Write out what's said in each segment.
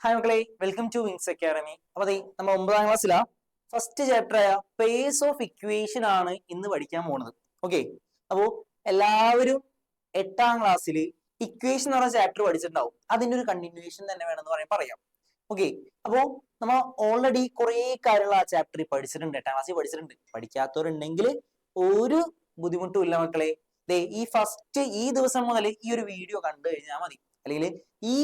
Hi മക്കളെ, welcome to wings academy. അപ്പൊ നമ്മൾ 9ാം ക്ലാസ്സിലാ ഫസ്റ്റ് ചാപ്റ്റർ ആയ പേസ് ഓഫ് ഇക്വേഷൻ ആണ് ഇന്ന് പഠിക്കാൻ പോകുന്നത്. ഓക്കെ, അപ്പോ എല്ലാവരും 8ാം ക്ലാസ്സിൽ ഇക്വേഷൻ എന്ന് പറഞ്ഞ ചാപ്റ്റർ പഠിച്ചിട്ടുണ്ടാവും. അതിന്റെ ഒരു കണ്ടിന്യൂവേഷൻ തന്നെ വേണമെന്ന് പറയാം. ഓക്കെ, അപ്പോ നമ്മൾ ഓൾറെഡി കുറെ കാര്യങ്ങൾ ആ ചാപ്റ്ററിൽ പഠിച്ചിട്ടുണ്ട്, 8ാം ക്ലാസ്സിൽ പഠിച്ചിട്ടുണ്ട്. പഠിക്കാത്തവരുണ്ടെങ്കിൽ ഒരു ബുദ്ധിമുട്ടും ഇല്ല മക്കളെ. ഈ ദിവസം മുതൽ ഈ ഒരു വീഡിയോ കണ്ടു കഴിഞ്ഞാൽ മതി. അല്ലെങ്കിൽ ഈ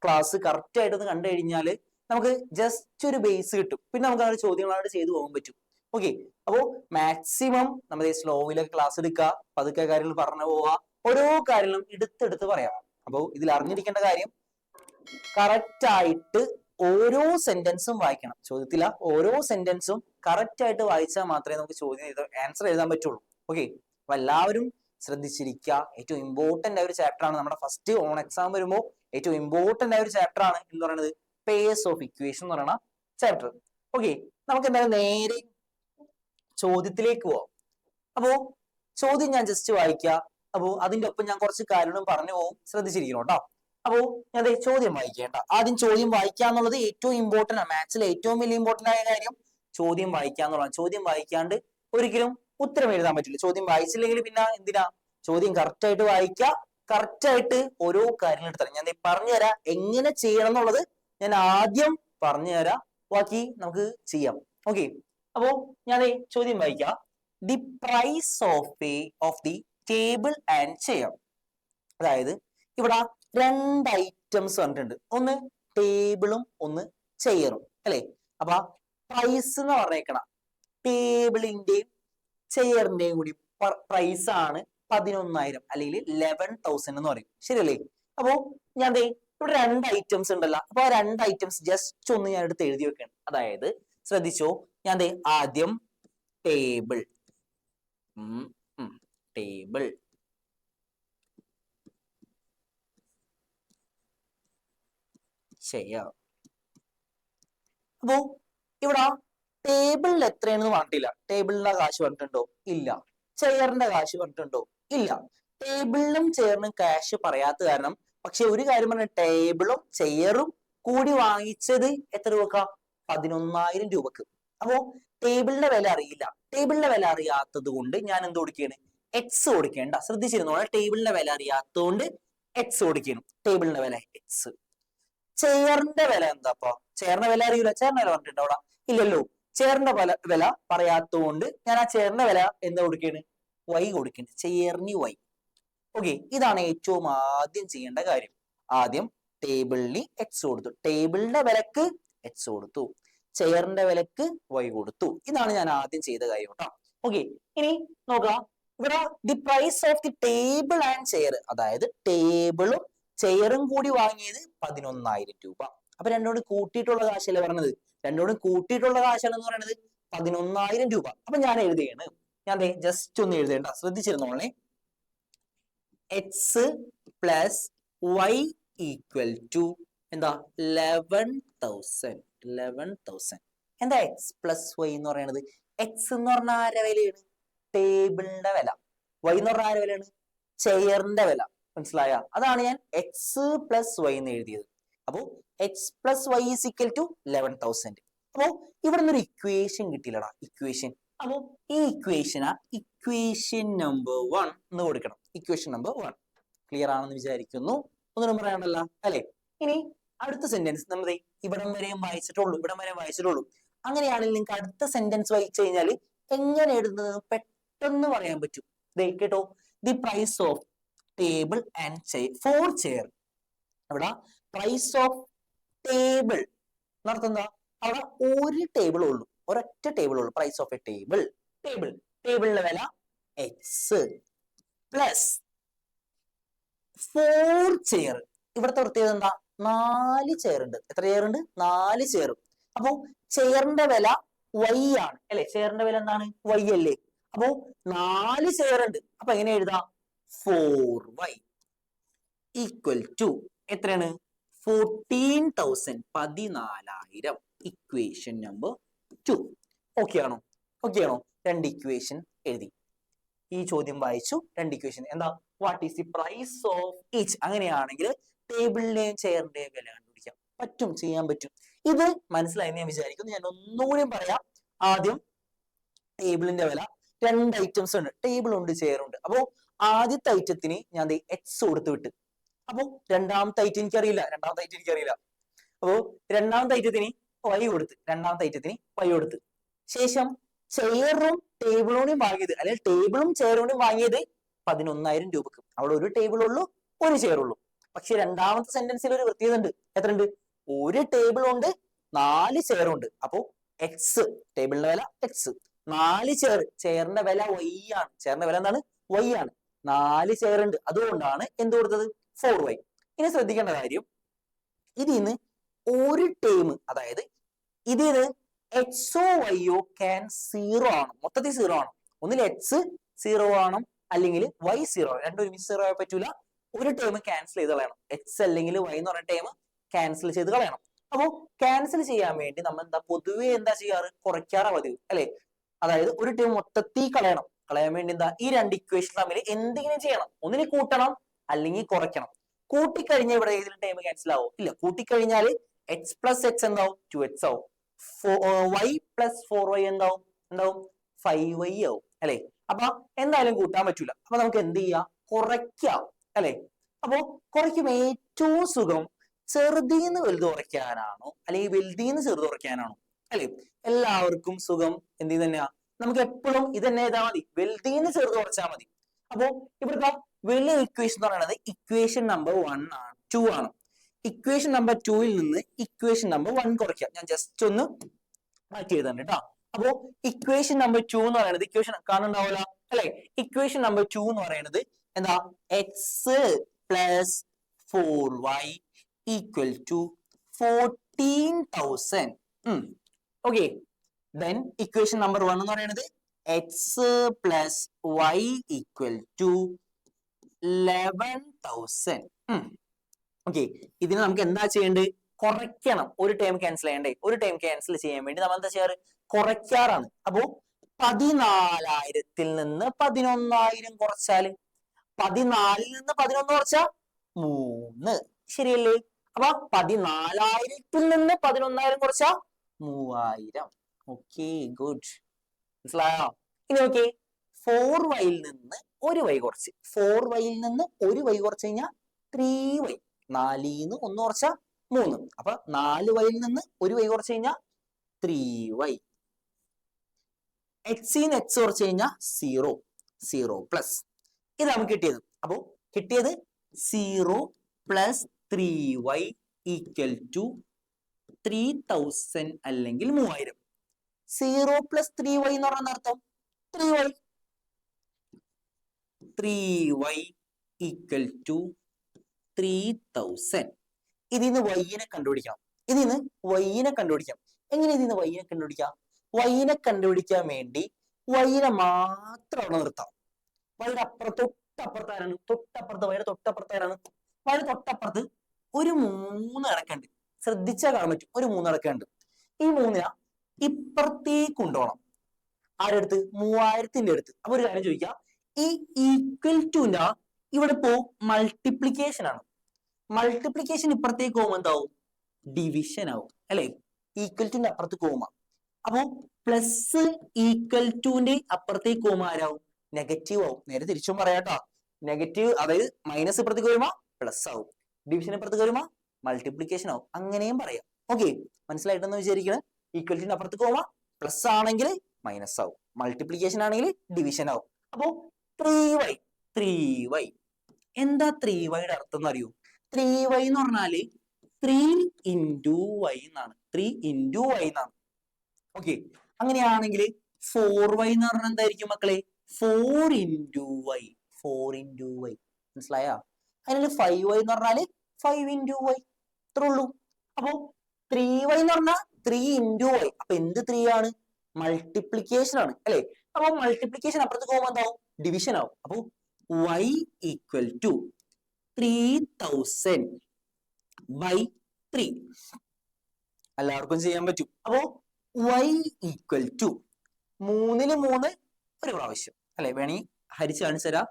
ക്ലാസ് കറക്റ്റ് ആയിട്ടൊന്ന് കണ്ടു കഴിഞ്ഞാൽ നമുക്ക് ജസ്റ്റ് ഒരു ബേസ് കിട്ടും. പിന്നെ നമുക്ക് അങ്ങനെ ചോദ്യങ്ങളായിട്ട് ചെയ്തു പോകാൻ പറ്റും. ഓക്കെ, അപ്പോ മാക്സിമം നമ്മൾ ഈ സ്ലോയിലൊക്കെ ക്ലാസ് എടുക്കുക, പതുക്കെ കാര്യങ്ങൾ പറഞ്ഞു പോവുക, ഓരോ കാര്യങ്ങളും എടുത്തെടുത്ത് പറയാം. അപ്പോൾ ഇതിൽ അറിഞ്ഞിരിക്കേണ്ട കാര്യം, കറക്റ്റ് ആയിട്ട് ഓരോ സെന്റൻസും വായിക്കണം. ചോദ്യത്തില ഓരോ സെന്റൻസും കറക്റ്റ് ആയിട്ട് വായിച്ചാൽ മാത്രമേ നമുക്ക് ചോദ്യം ആൻസർ എഴുതാൻ പറ്റുള്ളൂ. ഓക്കെ, അപ്പൊ എല്ലാവരും ശ്രദ്ധിച്ചിരിക്കുക. ഏറ്റവും ഇമ്പോർട്ടന്റ് ആയ ഒരു ചാപ്റ്റർ ആണ്. നമ്മുടെ ഫസ്റ്റ് ഓൺ എക്സാം വരുമ്പോൾ ഏറ്റവും ഇമ്പോർട്ടന്റ് ആയ ഒരു ചാപ്റ്റർ ആണ് എന്ന് പറയുന്നത് പേസ് ഓഫ് ഇക്വേഷൻ എന്ന് പറയുന്ന ചാപ്റ്റർ. ഓക്കെ, നമുക്ക് എന്തായാലും നേരെ ചോദ്യത്തിലേക്ക് പോവാം. അപ്പോ ചോദ്യം ഞാൻ ജസ്റ്റ് വായിക്കുക. അപ്പോ അതിന്റെ ഒപ്പം ഞാൻ കുറച്ച് കാര്യങ്ങളും പറഞ്ഞു പോകും, ശ്രദ്ധിച്ചിരിക്കണം കേട്ടോ. അപ്പോ ഞാൻ ചോദ്യം വായിക്കേണ്ട. ആദ്യം ചോദ്യം വായിക്കുക എന്നുള്ളത് ഏറ്റവും ഇമ്പോർട്ടന്റ് ആണ്. മാത്സിലെ ഏറ്റവും വലിയ ഇമ്പോർട്ടന്റ് ആയ കാര്യം ചോദ്യം വായിക്കുക എന്നുള്ളതാണ്. ചോദ്യം വായിക്കാണ്ട് ഒരിക്കലും ഉത്തരം എഴുതാൻ പറ്റില്ല. ചോദ്യം വായിച്ചില്ലെങ്കിൽ പിന്നെ എന്തിനാ? ചോദ്യം കറക്റ്റ് ആയിട്ട് വായിക്കുക, കറക്റ്റ് ആയിട്ട് ഓരോ കാര്യങ്ങൾ എടുത്തരാം. ഞാൻ പറഞ്ഞുതരാം എങ്ങനെ ചെയ്യണം എന്നുള്ളത്. ഞാൻ ആദ്യം പറഞ്ഞുതരാം, ബാക്കി നമുക്ക് ചെയ്യാം. ഓക്കെ, അപ്പോ ഞാൻ ചോദ്യം വായിക്കാം. The price of the table and chair. അതായത് ഇവിടെ രണ്ട് ഐറ്റംസ് പറഞ്ഞിട്ടുണ്ട്, ഒന്ന് ടേബിളും ഒന്ന് ചെയറും അല്ലെ. അപ്പൊ പ്രൈസ് എന്ന് പറഞ്ഞേക്കണ ടേബിളിന്റെയും ചെയറിന്റെയും കൂടി പ്രൈസ് ആണ് 11,000 അല്ലെങ്കിൽ 11,000 എന്ന് പറയും. ശരിയല്ലേ? അപ്പോ ഞാൻ ഇവിടെ രണ്ട് ഐറ്റംസ് ഉണ്ടല്ലോ. അപ്പൊ ആ രണ്ട് ഐറ്റംസ് ജസ്റ്റ് ഒന്ന് ഞാൻ എടുത്ത് എഴുതി വെക്കണം. അതായത് ശ്രദ്ധിച്ചോ, ഞാൻ ആദ്യം ടേബിൾ ടേബിൾ ചെയർ. അപ്പോ ഇവിടെ ടേബിളിൽ എത്രയാണെന്ന് പറഞ്ഞിട്ടില്ല. ടേബിളിന്റെ കാശ് പറഞ്ഞിട്ടുണ്ടോ? ഇല്ല. ചെയറിന്റെ കാശ് പറഞ്ഞിട്ടുണ്ടോ? ഇല്ല. ടേബിളിനും ചെയറിനും കാശ് പറയാത്ത കാരണം, പക്ഷെ ഒരു കാര്യം പറഞ്ഞ, ടേബിളും ചെയറും കൂടി വാങ്ങിച്ചത് എത്ര രൂപ? 11,000 രൂപക്ക്. അപ്പോ ടേബിളിന്റെ വില അറിയില്ല. ടേബിളിന്റെ വില അറിയാത്തത് കൊണ്ട് ഞാൻ എന്ത് കൊടുക്കുകയാണ്? എക്സ് കൊടുക്കേണ്ട. ശ്രദ്ധിച്ചിരുന്നോളെ, ടേബിളിന്റെ വില അറിയാത്തതുകൊണ്ട് എക്സ് കൊടുക്കണം. ടേബിളിന്റെ വില എക്സ്. ചെയറിന്റെ വില എന്താപ്പോ? ചെയറിന്റെ വില അറിയില്ല. ചെയറിന്റെ വില പറഞ്ഞിട്ടുണ്ടോ അവിടെ? ഇല്ലല്ലോ. ചെയറിന്റെ വില പറയാത്തതുകൊണ്ട് ഞാൻ ആ ചെയറിന്റെ വില എന്താ കൊടുക്കേണ്? വൈ കൊടുക്കേണ്ട. ചെയറിന് വൈ. ഓക്കെ, ഇതാണ് ഏറ്റവും ആദ്യം ചെയ്യേണ്ട കാര്യം. ആദ്യം ടേബിളിന് എക്സ് കൊടുത്തു, ടേബിളിന്റെ വിലക്ക് എക്സ് കൊടുത്തു, ചെയറിന്റെ വിലക്ക് വൈ കൊടുത്തു. ഇതാണ് ഞാൻ ആദ്യം ചെയ്ത കാര്യം കേട്ടോ. ഓക്കെ, ഇനി നോക്കാം. ഇവിടെ the price of the table and chair, അതായത് ടേബിളും ചെയറും കൂടി വാങ്ങിയത് 11,000 രൂപ. അപ്പൊ രണ്ടോടും കൂട്ടിയിട്ടുള്ള കാശല്ലേ പറഞ്ഞത്? രണ്ടോടും കൂട്ടിയിട്ടുള്ള കാശാണെന്ന് പറയുന്നത് 11,000 രൂപ. അപ്പൊ ഞാൻ എഴുതുകയാണ്. ഞാൻ ജസ്റ്റ് ഒന്ന് എഴുതേണ്ട, ശ്രദ്ധിച്ചിരുന്നോളെ. X plus y equal to എന്താ? 11,000. എന്താ എക്സ് പ്ലസ് വൈ എന്ന് പറയുന്നത്? എക്സ് എന്ന് പറഞ്ഞാൽ ആരുടെ വിലയാണ്? ടേബിളിന്റെ വില. വൈ എന്ന് പറഞ്ഞാൽ ആരുടെ വിലയാണ്? ചെയറിന്റെ വില. മനസ്സിലായ? അതാണ് ഞാൻ എക്സ് പ്ലസ് വൈ എന്ന് എഴുതിയത്. അപ്പോ x plus y is equal to 11,000. അപ്പോ ഇവിടെ നിന്നൊരു ഇക്വേഷൻ കിട്ടിയില്ലടാ, ഇക്വേഷൻ. അപ്പോ ഈ ഇക്വേഷൻ നമ്പർ 1 എന്ന് കൊടുക്കണം. ഇക്വേഷൻ നമ്പർ 1 ക്ലിയർ ആണെന്ന് വിചാരിക്കുന്നു. ഒന്നും പറയാനല്ല അല്ലെ? ഇനി അടുത്ത സെന്റൻസ് നമ്മൾ ഇവിടം വരെയും വായിച്ചിട്ടുള്ളൂ. അങ്ങനെയാണെങ്കിൽ നിങ്ങൾക്ക് അടുത്ത സെന്റൻസ് വായിച്ചു കഴിഞ്ഞാൽ എങ്ങനെ എഴുതുന്നത് പെട്ടെന്ന് പറയാൻ പറ്റും. കേട്ടോ, the price of table and chair for chair. അവിടെ പ്രൈസ് ഓഫ് ടേബിൾ എന്നർത്ഥം എന്താ? അവിടെ ഒരു ടേബിൾ ഉള്ളൂ, ഒരൊറ്റ ടേബിൾ ഉള്ളൂ. പ്രൈസ് ഓഫ് എ ടേബിളിന്റെ വില എക്സ് പ്ലസ് 4 ചെയർ. ഇവിടുത്തെ പ്രത്യേകത എന്താ? 4 ചെയർ ഉണ്ട്. എത്ര ചെയർ ഉണ്ട്? 4 ചെയർ. അപ്പോ ചെയറിന്റെ വില വൈ ആണ് അല്ലെ? ചെയറിന്റെ വില എന്താണ്? വൈ അല്ലേ? അപ്പോ 4 ചെയർ ഉണ്ട്. അപ്പൊ എങ്ങനെ എഴുതാം? 4y ഈക്വൽ ടു എത്രയാണ്? 14,000, 14,000. Equation number 2. ഓക്കെ ആണോ? രണ്ട് ഇക്വേഷൻ എഴുതി. ഈ ചോദ്യം വായിച്ചു, രണ്ട് ഇക്വേഷൻ. എന്താ? What is the price of each? അങ്ങനെയാണെങ്കിൽ ടേബിളിന്റെയും ചെയറിന്റെയും വില കണ്ടുപിടിക്കാം. പറ്റും, ചെയ്യാൻ പറ്റും. ഇത് മനസ്സിലായി ഞാൻ വിചാരിക്കുന്നു. ഞാൻ ഒന്നുകൂടി പറയാം. ആദ്യം ടേബിളിന്റെ വില, 2 ഐറ്റംസ് ഉണ്ട്, ടേബിൾ ഉണ്ട്, ചെയർ ഉണ്ട്. അപ്പോ ആദ്യത്തെ ഐറ്റത്തിന് ഞാൻ എക്സ് കൊടുത്ത് വിട്ട്. അപ്പോ രണ്ടാമത്തെ ഐറ്റം എനിക്കറിയില്ല. അപ്പോ രണ്ടാമത്തെ ഐറ്റത്തിന് വൈ കൊടുത്ത്. ശേഷം ചെയറും ടേബിളോടും വാങ്ങിയത്, അല്ലെങ്കിൽ ടേബിളും ചെയറോടും വാങ്ങിയത് 11,000 രൂപക്ക്. അവിടെ ഒരു ടേബിൾ ഉള്ളൂ, ഒരു ചെയർ ഉള്ളൂ. പക്ഷെ രണ്ടാമത്തെ സെന്റൻസിൽ ഒരു പ്രത്യേകത ഉണ്ട്. എത്രയുണ്ട്? ഒരു ടേബിൾ ഉണ്ട്, 4 ചെയർ ഉണ്ട്. അപ്പോ എക്സ്, ടേബിളിന്റെ വില എക്സ്, 4 ചെയർ, ചെയറിന്റെ വില വൈ ആണ്. ചെയറിന്റെ വില എന്താണ്? വൈ ആണ്. 4 ചെയർ ഉണ്ട്, അതുകൊണ്ടാണ് എന്ത് കൊടുത്തത്? 4y. ഇനി ശ്രദ്ധിക്കേണ്ട കാര്യം, ഇതിന്ന് ഒരു ടേം, അതായത് ഇതിന് എക്സോ വൈയോ ക്യാൻ 0 ആണ്, മൊത്തത്തിൽ 0 ആണ്. ഒന്നിൽ എക്സ് 0 ആണ്, അല്ലെങ്കിൽ വൈ 0 ആണ്. രണ്ടും ഒരുമിച്ച് 0 ആയാൽ പറ്റൂല. ഒരു ടേം ക്യാൻസൽ ചെയ്ത് കളയണം. എക്സ് അല്ലെങ്കിൽ വൈ എന്ന് പറഞ്ഞ ടേം ക്യാൻസൽ ചെയ്ത് കളയണം. അപ്പോ ക്യാൻസൽ ചെയ്യാൻ വേണ്ടി നമ്മൾ പൊതുവെ എന്താ ചെയ്യാറ്? കുറയ്ക്കാറാ പതിവ്, അല്ലെ? അതായത് ഒരു ടേം മൊത്തത്തിൽ കളയാൻ വേണ്ടി എന്താ, ഈ 2 ഇക്വേഷൻ തമ്മിൽ എന്തെങ്കിലും ചെയ്യണം. ഒന്നിനെ കൂട്ടണം, അല്ലെങ്കിൽ കുറയ്ക്കണം. കൂട്ടിക്കഴിഞ്ഞാൽ ഇവിടെ ഏതെങ്കിലും ടേം ക്യാൻസൽ ആവും? ഇല്ല. കൂട്ടിക്കഴിഞ്ഞാൽ എക്സ് പ്ലസ് എക്സ് എന്താവും? 2x ആവും. y പ്ലസ് 4y എന്താവും? 5y ആവും, അല്ലെ? അപ്പൊ എന്തായാലും കൂട്ടാൻ പറ്റൂല. അപ്പൊ നമുക്ക് എന്ത് ചെയ്യാം? കുറയ്ക്കാം, അല്ലെ? അപ്പോ കുറയ്ക്കും ഏറ്റവും സുഖം ചെറുതീന്ന് വലുത് കുറയ്ക്കാനാണോ, അല്ലെങ്കിൽ വലുതീന്ന് ചെറുത് കുറയ്ക്കാനാണോ? അല്ലെ? എല്ലാവർക്കും സുഖം എന്ത് തന്നെയാ? നമുക്ക് എപ്പോഴും ഇത് തന്നെ ചെയ്താൽ മതി, വലുതീന്ന് ചെറുത് കുറച്ചാൽ മതി. അപ്പോ ഇവിടുത്തെ വലിയ ഇക്വേഷൻ എന്ന് പറയുന്നത് ഇക്വേഷൻ നമ്പർ 1 ആണ്, 2 ആണ്. ഇക്വേഷൻ നമ്പർ 2ൽ നിന്ന് ഇക്വേഷൻ നമ്പർ 1 കുറയ്ക്കാം. ഞാൻ ജസ്റ്റ് ഒന്ന് മാറ്റി എഴുതാൻ കേട്ടോ. അപ്പോ ഇക്വേഷൻ നമ്പർ 2 എന്ന് പറയുന്നത്, ഇക്വേഷൻ കാണുന്നുണ്ടാവില്ല, അല്ലെ? ഇക്വേഷൻ നമ്പർ 2 എന്ന് പറയുന്നത് എന്താ? X plus 4y equal to 14,000. Okay. Then equation number 1 എന്ന് പറയുന്നത് x plus y equal to 11,000. Okay. ഇതിന് നമുക്ക് എന്താ ചെയ്യേണ്ടത്? കുറയ്ക്കണം. ഒരു ടേം ക്യാൻസൽ ചെയ്യണ്ടേ? ഒരു ടേം ക്യാൻസൽ ചെയ്യാൻ വേണ്ടി നമ്മൾ എന്താ ചെയ്യാറ്? കുറയ്ക്കാറാണ്. അപ്പോ 14,000 നിന്ന് 11,000 കുറച്ചാല്, 14 നിന്ന് 11 കുറച്ചാ 3, ശരിയല്ലേ? അപ്പൊ 14,000 നിന്ന് 11,000 കുറച്ചാ 3,000. Okay, good. മനസ്സിലായോ? ഇനി ഓക്കെ, 4y നിന്ന് ഒരു y കുറച്ച്, 4y നിന്ന് ഒരു y കുറച്ച് കഴിഞ്ഞാൽ 3y. 4ന്ന് 1 കുറച്ചാ 3. അപ്പൊ 4y നിന്ന് ഒരു y കുറച്ച് കഴിഞ്ഞാൽ 3y. എക്സിന്ന് എക്സ് കുറച്ച് കഴിഞ്ഞാൽ 0 പ്ലസ്. ഇത് നമുക്ക് കിട്ടിയത്. അപ്പോ കിട്ടിയത് 0 പ്ലസ് 3y ഈക്വൽ ടു 3,000 അല്ലെങ്കിൽ 3,000. 0 പ്ലസ് 3y എന്ന് പറഞ്ഞ അർത്ഥം 3y ഈക്വൽ ടു 3,000. ഇതിന്ന് വൈനെ കണ്ടുപിടിക്കാം. എങ്ങനെ ഇതിന്ന് വൈനെ കണ്ടുപിടിക്കാം? വൈനെ കണ്ടുപിടിക്കാൻ വേണ്ടി വൈനെ മാത്രം അവിടെ നിർത്താം. വൈയുടെ തൊട്ടപ്പുറത്താരാണ്? വൈയുടെ തൊട്ടപ്പുറത്ത് ഒരു 3 അടക്കുണ്ട്. ശ്രദ്ധിച്ചാൽ കാണാൻ പറ്റും, ഒരു 3 അടക്കുണ്ട്. ഈ 3 ഇപ്പുറത്തേക്ക് കൊണ്ടുപോകണം. ആരെടുത്ത്? 3,000ന്റെ അടുത്ത്. അപ്പൊ ഒരു കാര്യം ചോദിക്കാം, ഈ ഈക്വൽ ടുന്റെ ഇവിടെ ഇപ്പോ മൾട്ടിപ്ലിക്കേഷൻ ആണ്. മൾട്ടിപ്ലിക്കേഷൻ ഇപ്പുറത്തേക്ക് പോകുമ്പോൾ എന്താവും? ഡിവിഷൻ ആവും, അല്ലെ? ഈക്വൽ ടുന്റെ അപ്പുറത്തേക്ക് പോകുമ്പോ, അപ്പോ പ്ലസ് ഈക്വൽ ടുന്റെ അപ്പുറത്തേക്ക് പോകുമ്പോ ആരാവും? നെഗറ്റീവ് ആവും. നേരെ തിരിച്ചും പറയാട്ടോ. നെഗറ്റീവ്, അതായത് മൈനസ് ഇപ്പുറത്തേക്ക് വരുമ്പോ പ്ലസ് ആവും, ഡിവിഷൻ ഇപ്പുറത്തേക്ക് വരുമ്പോ മൾട്ടിപ്ലിക്കേഷൻ ആവും. അങ്ങനെയും പറയാം. ഓക്കെ, മനസ്സിലായിട്ടെന്ന് വിചാരിക്കുന്നത്. ഈക്വൽ ടുന്റെ അപ്പുറത്തേക്ക് പോകുമ്പോ പ്ലസ് ആണെങ്കിൽ മൈനസ് ആവും, മൾട്ടിപ്ലിക്കേഷൻ ആണെങ്കിൽ ഡിവിഷൻ ആവും. അപ്പോ 3y. എന്താ 3yയുടെ അർത്ഥം എന്ന് അറിയൂ? 3y എന്ന് പറഞ്ഞാല് 3 into y എന്നാണ്. 3 into y എന്നാണ്. ഓക്കെ, അങ്ങനെയാണെങ്കിൽ 4y എന്ന് പറഞ്ഞാൽ എന്തായിരിക്കും മക്കളെ? 4 into y. മനസ്സിലായോ? അതിനാല് 5y എന്ന് പറഞ്ഞാല് 5 into y. ഇത്രേ ഉള്ളൂ. അപ്പോ 3y എന്ന് പറഞ്ഞാൽ 3 into y. അപ്പൊ എന്ത് 3 ആണ്? മൾട്ടിപ്ലിക്കേഷൻ ആണ്, അല്ലെ? അപ്പൊ മൾട്ടിപ്ലിക്കേഷൻ അപ്പുറത്തേക്ക് പോകുമ്പോൾ എന്താവും? ഡിവിഷൻ ആവും. അപ്പൊ y ഈക്വൽ ടു 3,000 by 3. എല്ലാവർക്കും ചെയ്യാൻ പറ്റും. അപ്പോ y ഈക്വൽ ടു 3ന് 3 ഒരു പ്രാവശ്യം, അല്ലെ? വേണമെങ്കിൽ ഹരിച്ച് കാണിച്ചു തരാം.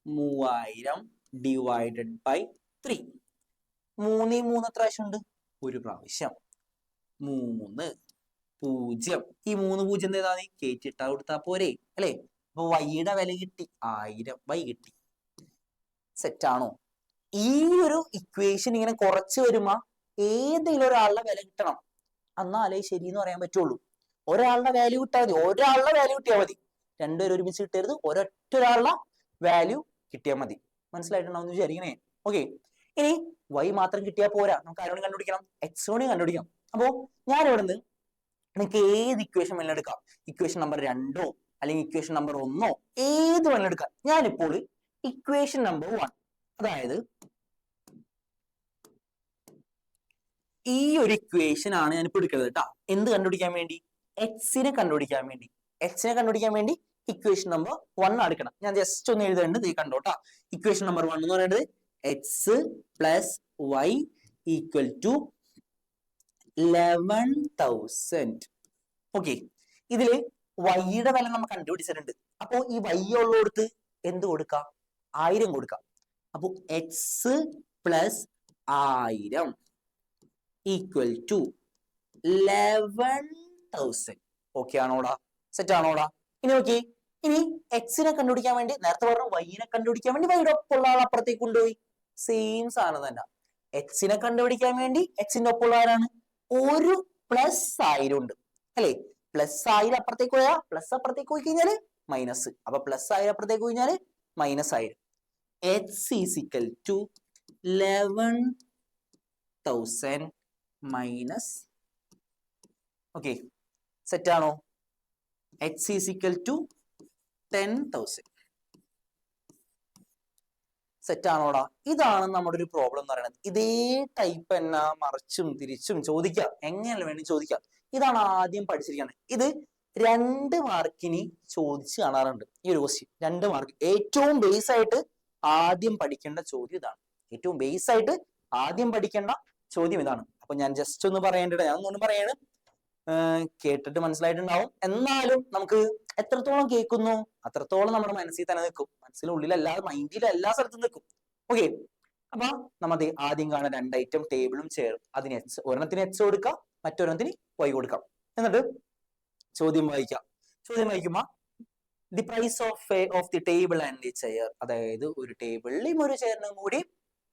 3,000 divided by 3. 3 3 എത്ര പ്രാവശ്യം ഉണ്ട്? ഒരു പ്രാവശ്യം. 3 0. ഈ 3 0 ഏതാ? കേറ്റിട്ടാ കൊടുത്താ പോരെ അല്ലെ? അപ്പൊ വൈയുടെ വില കിട്ടി 1000 വൈ കിട്ടി. സെറ്റ് ആണോ? ഈ ഒരു ഇക്വേഷൻ ഇങ്ങനെ കുറച്ച് വരുമ്പോ ഏതെങ്കിലും ഒരാളുടെ വില കിട്ടണം, എന്നാലേ ശരി എന്ന് പറയാൻ പറ്റുള്ളൂ. ഒരാളുടെ വാല്യൂ കിട്ടാൽ മതി, ഒരാളുടെ വാല്യൂ കിട്ടിയാൽ മതി. രണ്ടുപേരും ഒരുമിച്ച് കിട്ടരുത്, ഒരൊറ്റ ഒരാളുടെ വാല്യൂ കിട്ടിയാൽ മതി. മനസ്സിലായിട്ടുണ്ടാവും എന്ന് വിചാരിക്കണേ. ഓക്കെ, ഇനി y മാത്രം കിട്ടിയാൽ പോരാ, നമുക്ക് ആരോടും കണ്ടുപിടിക്കണം, എക്സ് കൂടി കണ്ടുപിടിക്കണം. അപ്പോ ഞാൻ ഇവിടെ നിന്ന് നിങ്ങൾക്ക് ഏത് ഇക്വേഷൻ വേണമെങ്കിലും എടുക്കാം. ഇക്വേഷൻ നമ്പർ 2 അല്ലെങ്കിൽ ഇക്വേഷൻ നമ്പർ 1 ഏത് വേണമെങ്കിലും എടുക്കാം. ഞാനിപ്പോൾ ഇക്വേഷൻ നമ്പർ 1, അതായത് ഈ ഒരു ഇക്വേഷൻ ആണ് ഞാനിപ്പോൾ എടുക്കുന്നത് കേട്ടോ. എന്ത് കണ്ടുപിടിക്കാൻ വേണ്ടി? എക്സിനെ കണ്ടുപിടിക്കാൻ വേണ്ടി. എക്സിനെ കണ്ടുപിടിക്കാൻ വേണ്ടി ഇക്വേഷൻ നമ്പർ 1 എടുക്കണം. ഞാൻ ജസ്റ്റ് ഒന്ന് എഴുതുന്നുണ്ട്, നീ കണ്ടോട്ടാ. ഇക്വേഷൻ നമ്പർ 1 എന്ന് പറയുന്നത് x plus y equal to 11,000. Okay, ഇതില് വൈയുടെ വില നമ്മൾ കണ്ടുപിടിച്ചിട്ടുണ്ട്. അപ്പോ ഈ വൈ ഉള്ളടത്ത് എന്ത് കൊടുക്കാം? 1000 കൊടുക്കാം. അപ്പൊ x plus 1000 equal to 11,000. Okay ആണോടാ? സെറ്റ് ആണോടാ? ഇനി നോക്കി, ഇനി എക്സിനെ കണ്ടുപിടിക്കാൻ വേണ്ടി നേരത്തെ പറഞ്ഞു വൈനെ കണ്ടുപിടിക്കാൻ വേണ്ടി വൈയുടെ ഒപ്പമുള്ള ആൾ അപ്പുറത്തേക്ക് കൊണ്ടുപോയി. സെയിം സാധനം തന്നെ. എക്സിനെ കണ്ടുപിടിക്കാൻ വേണ്ടി എക്സിന്റെ ഒപ്പമുള്ള ആരാണ്? ഒരു പ്ലസ് 1000 ഉണ്ട് അല്ലെ? പ്ലസ് 1000 അപ്പുറത്തേക്ക് പോയാ പ്ലസ് അപ്പുറത്തേക്ക് പോയി കഴിഞ്ഞാല് മൈനസ്. അപ്പൊ പ്ലസ് 1000 അപ്പുറത്തേക്ക് പോയി കഴിഞ്ഞാല് minus 1000. X is equal to 11,000 minus. Okay, set ആണോ? X is equal to 10,000. Set ആണോടാ? ഇതാണ് നമ്മുടെ ഒരു പ്രോബ്ലം എന്ന് പറയുന്നത്. ഇതേ ടൈപ്പ് തന്നെ മറിച്ചും തിരിച്ചും ചോദിക്കാം, എങ്ങനെയല്ല വേണ്ടി ചോദിക്കാം. ഇതാണ് ആദ്യം പഠിച്ചിരിക്കുന്നത്. ഇത് 2 മാർക്കിന് ചോദിച്ചു കാണാറുണ്ട് ഈ ഒരു ക്വസ്റ്റ്യൻ. 2 മാർക്ക് ഏറ്റവും ബേസ് ആയിട്ട് ആദ്യം പഠിക്കേണ്ട ചോദ്യം ഇതാണ്. ഏറ്റവും ബേസ് ആയിട്ട് ആദ്യം പഠിക്കേണ്ട ചോദ്യം ഇതാണ്. അപ്പൊ ഞാൻ ജസ്റ്റ് ഒന്ന് പറയേണ്ടത്, ഞാൻ ഒന്നും പറയാണ്, കേട്ടിട്ട് മനസ്സിലായിട്ടുണ്ടാവും. എന്നാലും നമുക്ക് എത്രത്തോളം കേൾക്കുന്നു അത്രത്തോളം നമ്മുടെ മനസ്സിൽ തന്നെ നിൽക്കും. മനസ്സിനുള്ളിലല്ലാതെ മൈൻഡിൽ എല്ലാ സ്ഥലത്തും നിൽക്കും. ഓക്കെ, അപ്പൊ നമ്മൾ ആദ്യം കാണുന്ന 2 ഐറ്റം ടേബിളും ചേരും. അതിന് എച്ച്, ഒരെണ്ണത്തിന് എച്ച് കൊടുക്കാം, മറ്റൊരെണ്ണത്തിന് വൈ കൊടുക്കാം. എന്നിട്ട് ചോദ്യം വായിക്കാം. ചോദ്യം വായിക്കുമ്പോ the price of the table and the chair, അതായത് ഒരു ടേബിളിലും ഒരു ചെയറിനും കൂടി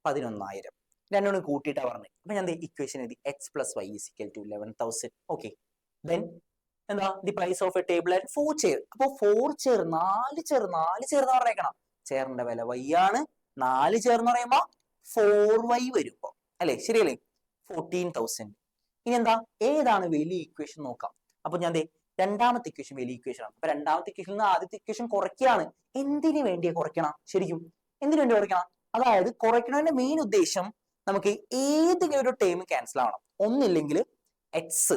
11,000. രണ്ടും കൂട്ടിയിട്ടാ പറഞ്ഞത്. അപ്പൊ ഞാൻ ഇക്വേഷൻ എഴുതി x plus y is equal to 11,000. Okay, then എന്താ the price of a table and 4 chair. അപ്പൊ 4 ചെയർ, 4 ചെയർ എന്ന് പറഞ്ഞേക്കണം. ചെയറിന്റെ വില വൈ ആണ്. 4 ചെയർ എന്ന് പറയുമ്പോ 4y വരും ഇപ്പൊ അല്ലെ? ശരിയല്ലേ? 14,000. ഇനി എന്താ, ഏതാണ് വലിയ ഇക്വേഷൻ നോക്കാം. അപ്പൊ ഞാൻ രണ്ടാമത്തെ ഇക്വേഷൻ വലിയ ഇക്വേഷൻ ആണ്. അപ്പൊ രണ്ടാമത്തെ ഇക്വേഷൻ നിന്ന് ആദ്യത്തെ ഇക്വേഷൻ കുറയ്ക്കുകയാണ്. എന്തിനു വേണ്ടിയാ കുറയ്ക്കണം? ശരിക്കും എന്തിനു വേണ്ടി കുറയ്ക്കണം? അതായത് കുറയ്ക്കണതിന്റെ മെയിൻ ഉദ്ദേശം നമുക്ക് ഏതെങ്കിലും ഒരു ടേം ക്യാൻസൽ ആവണം. ഒന്നില്ലെങ്കിൽ എക്സ്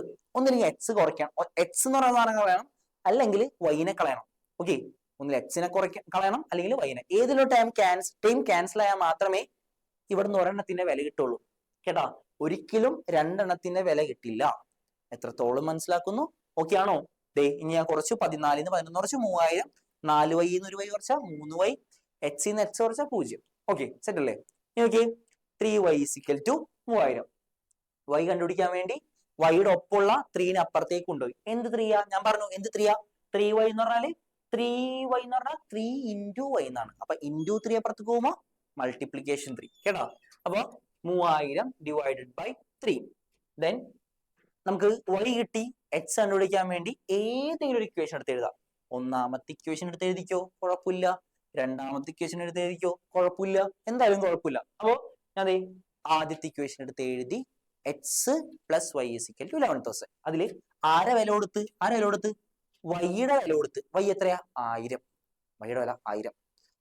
കുറയ്ക്കണം. എക്സ് എന്ന് പറയുന്ന സാധനം കളയണം, അല്ലെങ്കിൽ വൈനെ കളയണം. ഓക്കെ, ഒന്നിൽ എക്സിനെ കളയണം, അല്ലെങ്കിൽ വൈനെ. ഏതെങ്കിലും ടൈം ക്യാൻസൽ ആയാൽ മാത്രമേ ഇവിടുന്ന് ഒരെണ്ണത്തിന്റെ വില കിട്ടുള്ളൂ കേട്ടാ. ഒരിക്കലും രണ്ടെണ്ണത്തിന്റെ വില കിട്ടില്ല. എത്രത്തോളം മനസ്സിലാക്കുന്നു? ഓക്കെ ആണോ? ഇനി ഞാൻ കുറച്ച് 14 11 കുറച്ച് 3000, 4y 1 y കുറച്ച 3y, x x കുറച്ച 0. ഓക്കെ, സെറ്റ് അല്ലേ? Okay, 3y = 3000. y കണ്ടുപിടിക്കാൻ വേണ്ടി വൈയുടെ ഒപ്പമുള്ള 3നെ അപ്പുറത്തേക്ക് കൊണ്ടുപോയി. എന്ത് 3 ഞാൻ പറഞ്ഞു, എന്ത് 3y എന്ന് പറഞ്ഞാല് 3y എന്ന് പറഞ്ഞാൽ 3 × y എന്നാണ്. അപ്പൊ × 3 അപ്പുറത്തേക്ക് പോകുമ്പോ മൾട്ടിപ്ലിക്കേഷൻ 3 കേട്ടോ. അപ്പൊ 3000 / 3. ദെൻ നമുക്ക് y കിട്ടി. എക്സ് കണ്ടുപിടിക്കാൻ വേണ്ടി ഏതെങ്കിലും ഒരു ഇക്വേഷൻ എടുത്ത് എഴുതാം. ഒന്നാമത്തെ ഇക്വേഷൻ എടുത്ത് എഴുതിക്കോ, കുഴപ്പമില്ല. രണ്ടാമത്തെ ഇക്വേഷൻ എടുത്ത് എഴുതിക്കോ, കുഴപ്പമില്ല. എന്തായാലും കുഴപ്പമില്ല. അപ്പോ ഞാൻ ആദ്യത്തെ ഇക്വേഷൻ എടുത്ത് എഴുതി എക്സ് പ്ലസ് വൈ = 11,000. അതില് ആരെ വില കൊടുത്ത് വൈയുടെ വില കൊടുത്ത്. വൈ എത്രയാ? 1000. വൈയുടെ വില